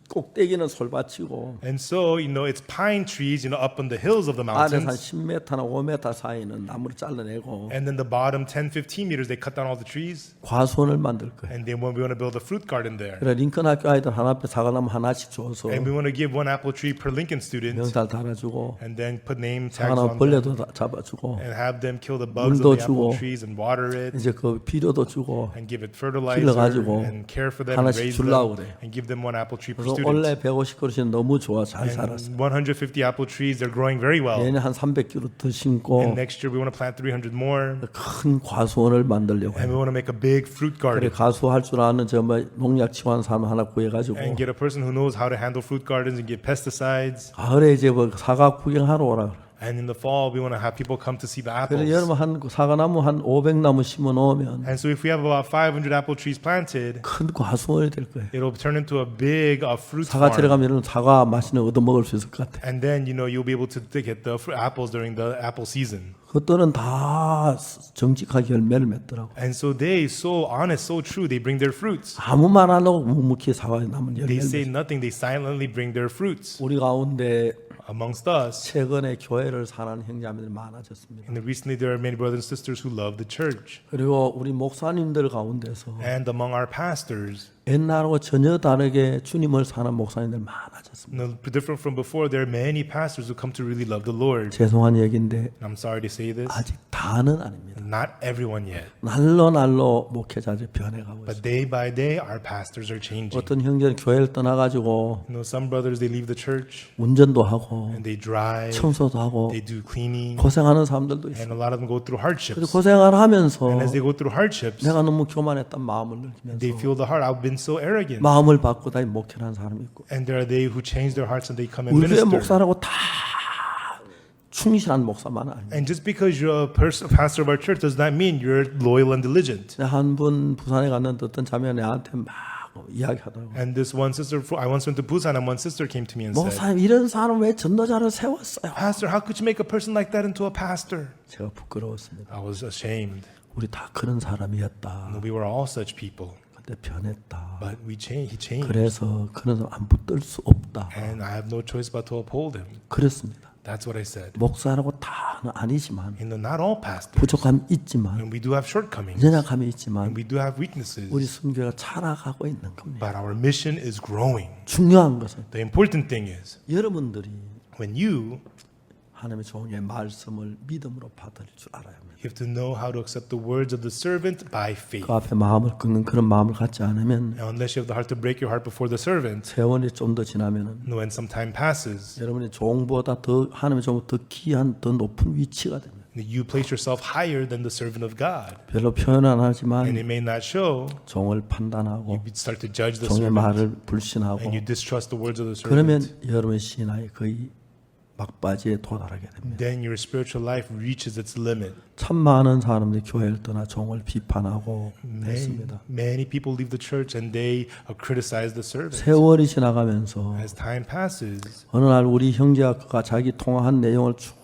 꼭대기는 솔밭이고 And so, it's pine trees, up on the hills of the 아래서 한 mountains. 10m나 5m 사이는 나무를 잘라내고 And then the bottom 10, 15 meters, they cut down all the trees. 과수원을 만들 거예요. And then we want to build a fruit garden there. 그래 링컨 학교 아이들 하나 앞에 사과나무 하나씩 줘서 And we want to give one apple tree per Lincoln student. 명찰 달아주고 And then put name tags 사과나무 on them. 벌레도 잡아주고 And have them kill the bugs 물도 of the apple 주고. trees and water it. 이제 그 비료도 주고 And give it fertilizer 길러가지고 and care for them and 하나씩 raise 주려고 them. 그래. And give them one apple tree per 그래서 student. 원래 150그루씩 너무 좋아 잘 살았어. And 150 apple trees, they're growing very well. 내년에 한 300그루 더 심고 And next year we want to plant 300 more. 큰 과수원을 만들려고 And 해요. we want to make a big fruit 그래 garden. 가수할 줄 아는 정말 농약 치료하는 사람 하나 구해가지고 And get a person who knows how to handle fruit gardens and give pesticides. 가을에 이제 뭐 사과 구경하러 오라. 그래. And in the fall, we want to have people come to see the 그래 apples. 여러분 한 사과나무 한 500나무 심어 놓으면 And so if we have about 500 apple trees planted, 큰 과수원이 될 거예요. it'll turn into a big fruit 사과철에 farm. 가면 여러분 사과 맛있는 거 얻어 먹을 수 있을 것 같아. And then, you'll be able to get the apples during the apple season. 그것들은 다 정직하게 열매를 맺더라고. And so they, so honest, so true, they bring their fruits. 아무 말 안 하고 묵묵히 사과에 남은 They 열매를 say 맺어. nothing, they silently bring their fruits. 우리 가운데 Amongst us, 최근에 교회를 사랑하는 형제자매들이 많아졌습니다. and recently there are many brothers and sisters who love the church. 그리고 우리 목사님들 가운데서 And among our pastors, 옛날하고 전혀 다르게 주님을 사는 목사님들 많아졌습니다. different from before, there are many pastors who come to really love the Lord. 죄송한 얘기인데 I'm sorry to say this, 아직 다는 아닙니다. not everyone yet. 날로 목회자들이 변해가고 있어요. But day by day, our pastors are changing. 어떤 형제는 교회를 떠나가지고 Some brothers, they leave the church 운전도 하고 and they drive, 청소도 하고 they do cleaning, 고생하는 사람들도 있어요. and a lot of them go through 그래서 hardships. 고생을 하면서 And as they go through hardships, 내가 너무 교만했단 마음을 느끼면서 they feel the heart, I've been so arrogant. 마음을 바꾸고 다시 목회를 하는 사람이 있고 And there are they who change their hearts and they come and 우리 교회 minister. 목사라고 다 충실한 목사만 아닙니다. And just because you're a pastor of our church does not mean you're loyal and diligent. 한 분 부산에 갔는데 어떤 자매가 내한테 막 이야기하더라고요. And this one sister, I once went to Busan and one sister came to me and said, 목사님 이런 사람 왜 전도자를 세웠어요? Pastor, how could you make a person like that into a pastor? 제가 부끄러웠습니다. I was ashamed. 우리 다 그런 사람이었다. We were all such people. 내 변했다. But he changed. 그래서 그런 사람 안 붙들 수 없다. And I have no choice but to uphold him. 그렇습니다. That's what I said. 목사라고 다는 아니지만 Not all pastors. 부족함이 있지만 And we do have shortcomings. 연약함이 있지만 And we do have weaknesses. 우리 선교가 자라가고 있는 겁니다. But our mission is growing. 중요한 것은 The important thing is 여러분들이 when you 하나님의 종의 말씀을 믿음으로 받을 줄 알아야 합니다. have to know how to accept the words of the servant by faith. 그 앞에 마음을 꺾는 그런 마음을 갖지 않으면 Now, unless you have the heart to break your heart before the servant, 세월이 좀 더 지나면은 when some time passes, 여러분이 종보다 더 하나님의 종보다 더 귀한 더 높은 위치가 됩니다. you place yourself higher than the servant of God. 별로 표현 안 And 하지만 it may not show. 종을 판단하고 You start to judge the 종의 servant. 말을 불신하고 And you distrust the words of the 그러면 servant. 여러분의 신앙이 거의 막바지에 도달하게 됩니다. Then your spiritual life reaches its limit. 참 많은 사람들이 교회를 떠나 종을 비판하고 했습니다. Many people leave the church and they criticize the servant. 세월이 지나가면서 As time passes, 어느 날 우리 형제가 그가 자기 통화한 내용을 쭉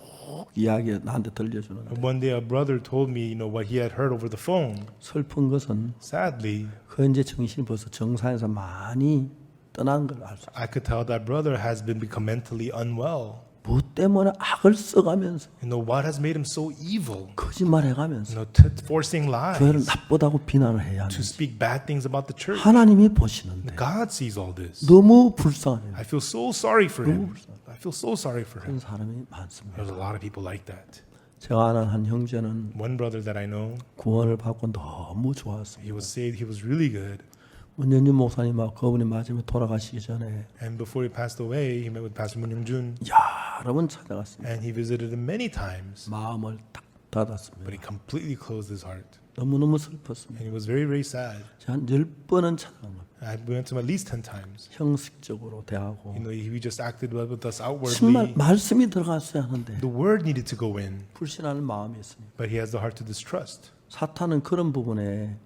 이야기 나한테 들려주는데 one day a brother told me, what he had heard over the phone. 슬픈 것은 Sadly, 그 이제 정신이 벌써 정상에서 많이 떠난 걸 알 수 있어요. I could tell that brother has become mentally unwell. 무엇 때문에 악을 써가면서 What has made him so evil? 거짓말해가면서 Forcing 교회를 lies, 나쁘다고 비난을 해야 to 하는 speak bad things about the church. 하나님이 보시는데 God sees all this. 너무 불쌍해요. I feel so sorry for him. I feel so sorry for 그런 him. 사람이 많습니다. There's a lot of people like that. 제가 아는 한 형제는 One brother that I know, 구원을 받고 너무 좋았습니다. he was saved. He was really good. 문현준 목사님하고 그분이 마지막에 돌아가시기 전에 And before he passed away, he met with Pastor Moon Young-jun, 여러 번 찾아갔습니다. and he visited him many times. 마음을 딱 닫았습니다. But he completely closed his heart, 너무너무 슬펐습니다. and he was very, very sad. 제가 한 10번은 찾아간 겁니다. We went to him at least 10 times. 형식적으로 대하고 He just acted well with us 정말 outwardly. 말씀이 들어갔어야 하는데 The word needed to go in, 불신하는 마음이 있습니다. but he has the heart to distrust. 사탄은 그런 부분에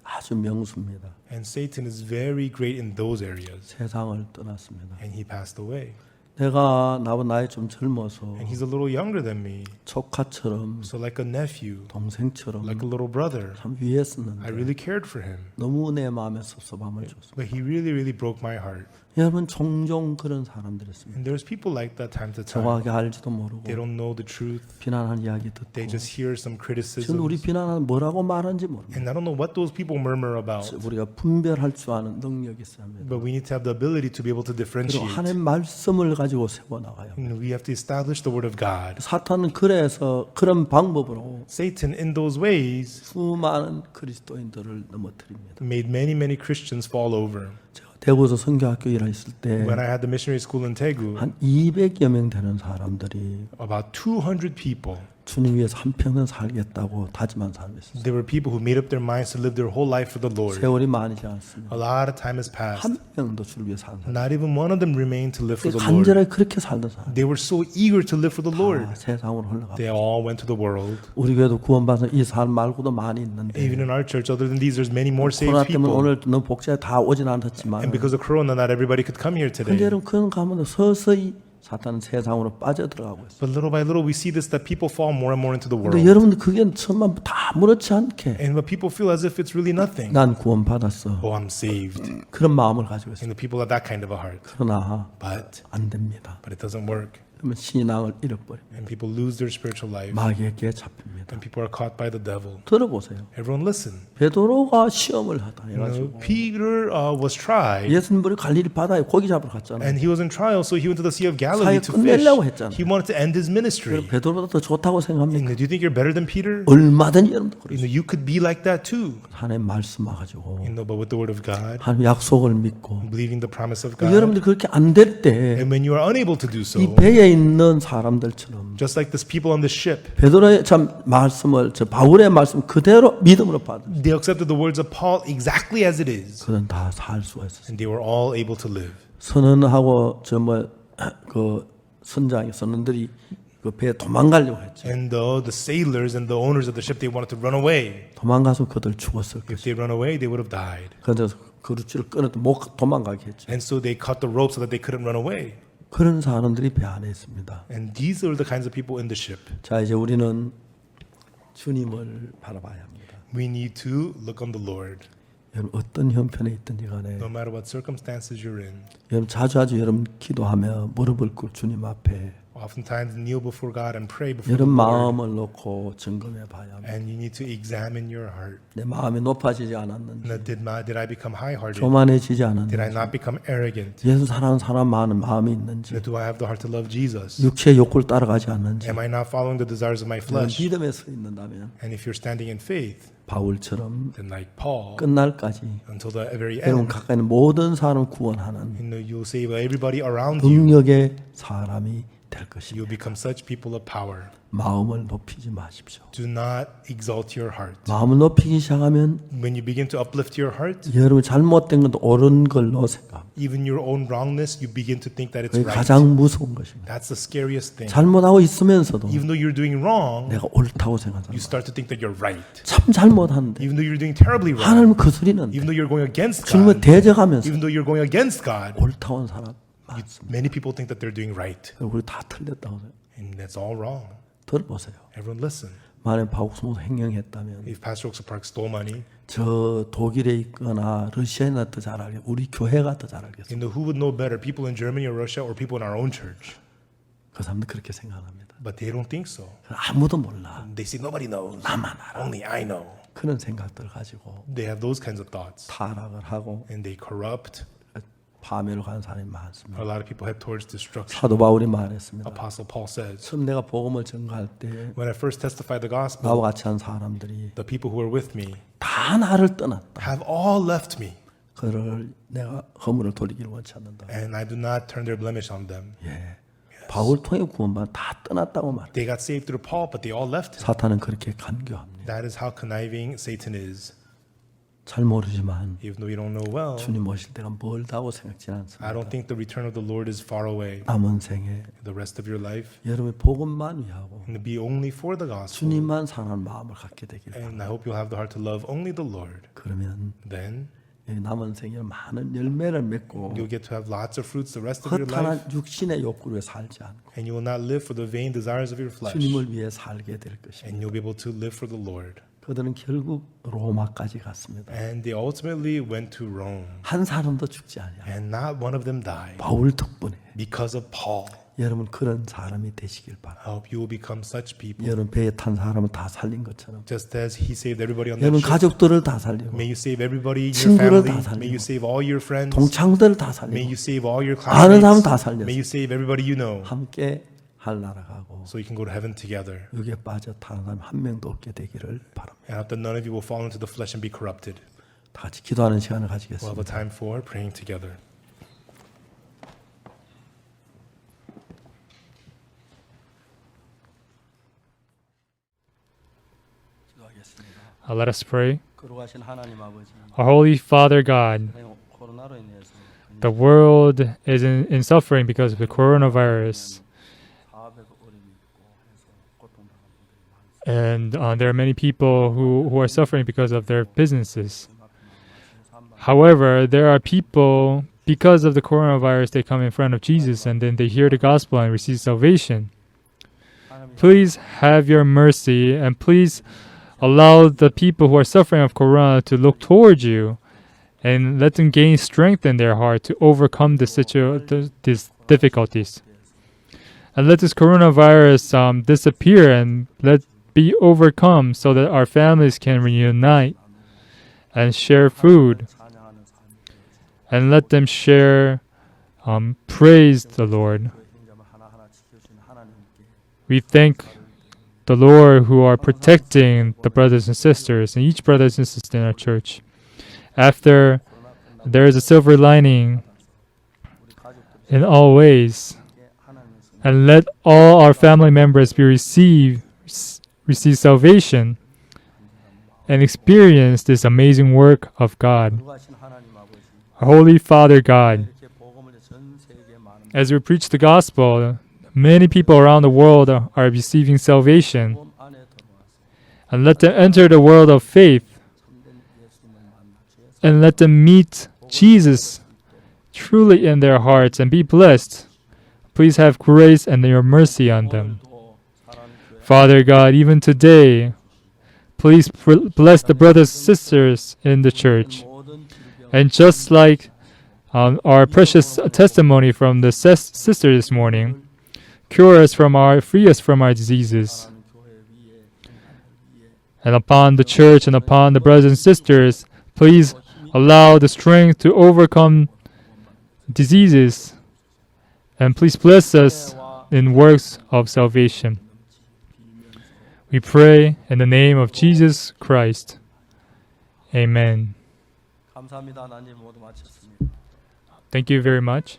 아주 명수입니다. And Satan is very great in those areas. 세상을 떠났습니다. And he passed away. 내가 나보다 나이 좀 젊어서 And he's a little younger than me. 조카처럼 So like a nephew, 동생처럼 like a little brother, 참 I 위했었는데 really cared for him. 너무 내 마음에 섭섭함을 줬습니다. But he really, really broke my heart. 여러분 종종 그런 사람들이 있습니다. And there's people like that time to time. 정확하게 알지도 모르고 They don't know the truth. 비난하는 이야기 듣고 They just hear some 지금 criticism. 우리 비난하는 뭐라고 말하는지 모릅니다. And I don't know what those people murmur about. 우리가 분별할 줄 아는 능력이 있어야 합니다. But we need to have the ability to be able to 그리고 differentiate. 하나님 말씀을 가지고 세워나가요. And we have to establish the word of God. 사탄은 그래서 그런 방법으로 Satan, in those ways, 수많은 그리스도인들을 넘어뜨립니다. made many, many Christians fall over. 제가 대구에서 선교학교 일했을 때 When I had the missionary school in Daegu, 한 200여 명 되는 사람들이 about 200 people, 주님 위해서 한평생 살겠다고 다짐한 사람이 있었어요. there were people who made up their minds to live their whole life for the Lord. 세월이 많이지 않습니다. A lot of time has passed. 한 명도 주를 위해 사는 사람. Not even one of them remained to live for the Lord. 간절하게 그렇게 살던 사람. They were so eager to live for the Lord. 세상으로 흘러가. They all went to the world. 우리 교회도 구원받은 이 사람 말고도 많이 있는데 Even in our church, other than these, there's many more 코로나 saved 때문에 people. 오늘 너무 복잡해 다 오진 않았지만 And because of Corona, not everybody could come here 근데 today. 여러분 그런 가운데 서서히 사탄은 세상으로 빠져들어가고 있어요. But little by little, we see this that people fall more and more into the 근데 world. 여러분들 그게 천만 다 아무렇지 않게 And but people feel as if it's really nothing. 난 구원받았어. Oh, I'm saved. 그런 마음을 가지고 있어요. And the people have that kind of a heart. 그러나 But 안 됩니다. it doesn't work. 그러면 신앙을 잃어버려요. And people lose their spiritual life. 마귀에게 잡힙니다. And people are caught by the devil. 들어보세요. Everyone listen. 베드로가 시험을 하다 해가지고 Peter was tried. 예수님이 갈릴리 바다에 고기 잡으러 갔잖아요. And he was in trial, so he went to the Sea of Galilee 사역 to fish. 끝내려고 했잖아요. He wanted to end his ministry. 베드로보다 더 좋다고 생각합니까? And do you think you're better than Peter? 얼마든지 여러분도 그러세요. You could be like that too. 하나님 말씀 와가지고 But with the word of God, 하나님 약속을 믿고 believing the promise of God. 여러분들 그렇게 안 될 때 이 And when you are unable to do so, 배에 있는 사람들처럼 just like these people on the ship, 베드로의 참 말씀을 저 바울의 말씀 그대로 믿음으로 받은 they accepted the words of Paul exactly as it is. 그는 다 살 수가 있었어요. And they were all able to live. 선원하고 그 선장이 선원들이 그 배에 도망가려고 했죠. And the sailors and the owners of the ship, they wanted to run away. 도망가서 그들 죽었을 If 것이. they run away, they would have died. 그래서 그루치를 끊어도 못 도망가게 했죠. And so they cut the rope so that they couldn't run away. 그런 사람들이 배 안에 있습니다. And these are the kinds of people in the ship. 자 이제 우리는 주님을 바라봐야 합니다. We need to look on the Lord. 여러분 어떤 형편에 있든지 간에 No matter what circumstances you're in, 여러분 자주 여러분 기도하며 무릎을 꿇고 주님 앞에 oftentimes kneel before God and pray before the 여러분 Lord. 마음을 놓고 점검해 봐야 합니다. And you need to examine your heart. 내 마음이 높아지지 않았는지 Did I become high-hearted? 교만해지지 Did I 않았는지 not become arrogant? 예수 사랑하는 사람 많은 마음이 있는지 Do I have the heart to love Jesus? 육체의 욕구를 따라가지 않는지 Am I not following the desires of my 여러분 flesh? 믿음에 서 있는다면 And if you're standing in faith, 바울처럼 then like Paul, 끝날까지 until the very 여러분 end, 가까이 있는 모든 사람을 구원하는 you'll save everybody around you. 능력의 사람이 될 것입니다. You'll become such people of power. 마음을 높이지 마십시오. Do not exalt your heart. 마음을 높이기 시작하면 When you begin to uplift your heart, 여러분 잘못된 것도 옳은 걸로 생각합니다. even your own wrongness, you begin to think that it's 그게 right. 가장 무서운 것입니다. That's the scariest thing. 잘못하고 있으면서도 Even though you're doing wrong, 내가 옳다고 생각하는 you start to think that you're right. 참 잘못하는데 Even though you're doing terribly wrong, 하나님 그 소리는 even though you're going against 주님을 God, 대적하면서 even though you're going against God, 옳다고 하는 사람 많습니다. many people think that they're doing right. 우리 다 틀렸다고 생각해요. And that's all wrong. 들어보세요. Everyone listen. 만약 박옥수모 횡령했다면 If Pastor Oxa Park stole money, 저 독일에 있거나 러시아나 더 잘 알겠어요. 우리 교회가 더 잘 알겠어요. who would know better, people in Germany or Russia or people in our own church? 그 사람들 그렇게 생각합니다. But they don't think so. 아무도 몰라. They say nobody knows. 나만 알아. Only I know. 그런 생각들 가지고 They have those kinds of thoughts. 타락을 하고 And they corrupt. 파멸을 가는 사람이 많습니다. A lot of people head towards destruction. 사도 바울이 말했습니다. Apostle Paul says, 처음 내가 복음을 전가할 때 when I first testified the gospel, 나와 같이 한 사람들이 the people who were with me 다 나를 떠났다. have all left me. 그를 내가 허물을 돌리기를 원치 않는다. And I do not turn their blemish on them. 예. 바울 통해 구원받아 다 떠났다고 말해. They got saved through Paul, but they all left him. 사탄은 그렇게 간교합니다. That is how conniving Satan is. 잘 모르지만 Even though you don't know well, 주님 오실 때가 멀다고 생각지 I 않습니다. don't think the return of the Lord is far away. 남은 생에 The rest of your life, 여러분의 복음만 위하고 and to be only for the gospel. 주님만 사랑하는 마음을 갖게 되길 And 바랍니다. I hope you'll have the heart to love only the Lord. 그러면 Then 이 남은 생에 많은 열매를 맺고 you'll get to have lots of fruits the rest of your life, 허탄한 육신의 욕구를 살지 않고 and you will not live for the vain desires of your flesh, 주님을 위해 살게 될 것입니다. and you'll be able to live for the Lord. 그들은 결국 로마까지 갔습니다. And they ultimately went to Rome, 한 사람도 죽지 않아요. and not one of them died 바울 덕분에 because of Paul. 여러분 그런 사람이 되시길 바랍니다. I hope you will become such people. 여러분 배에 탄 사람은 다 살린 것처럼 Just as he saved everybody on that 여러분 ship, 가족들을 다 살리고 may you save everybody in your 친구를 family. 다 살리고, May you save all your friends. 동창들을 다 May 살리고 you save all your 아는 사람 classmates. 다 살렸어. May you save everybody you know, 함께 하늘나라 가고 so you can go to heaven together. 여기에 빠져 타는 사람 한 명도 없게 되기를 바랍니다. And I hope that none of you will fall into the flesh and be corrupted. 다 같이 기도하는 시간을 We'll have a 가지겠습니다. time for praying together. Let us pray. 거룩하신 하나님 아버지, Our Holy Father God, 코로나로 인해서 the world is in suffering because of the coronavirus. 사업에도 어려움이 있고 해서 고통당하는 분들이 많습니다. And there are many people who are suffering because of their businesses. However, there are people, because of the coronavirus, they come in front of Jesus and then they hear the gospel and receive salvation. Please have your mercy and please allow the people who are suffering of corona to look towards you and let them gain strength in their heart to overcome these difficulties. And let this coronavirus disappear and let be overcome so that our families can reunite and share food and let them share praise the Lord. We thank the Lord who are protecting the brothers and sisters and each brothers and sister in our church. After there is a silver lining in all ways, and let all our family members receive salvation and experience this amazing work of God. Our Holy Father God, as we preach the gospel, many people around the world are receiving salvation. And let them enter the world of faith. And let them meet Jesus truly in their hearts and be blessed. Please have grace and your mercy on them. Father God, even today, please bless the brothers and sisters in the church. And just like our precious testimony from the sister this morning, free us from our diseases. And upon the church and upon the brothers and sisters, please allow the strength to overcome diseases. And please bless us in works of salvation. We pray in the name of Jesus Christ. Amen. 감사합니다. 하나님 모두 마쳤습니다. Thank you very much.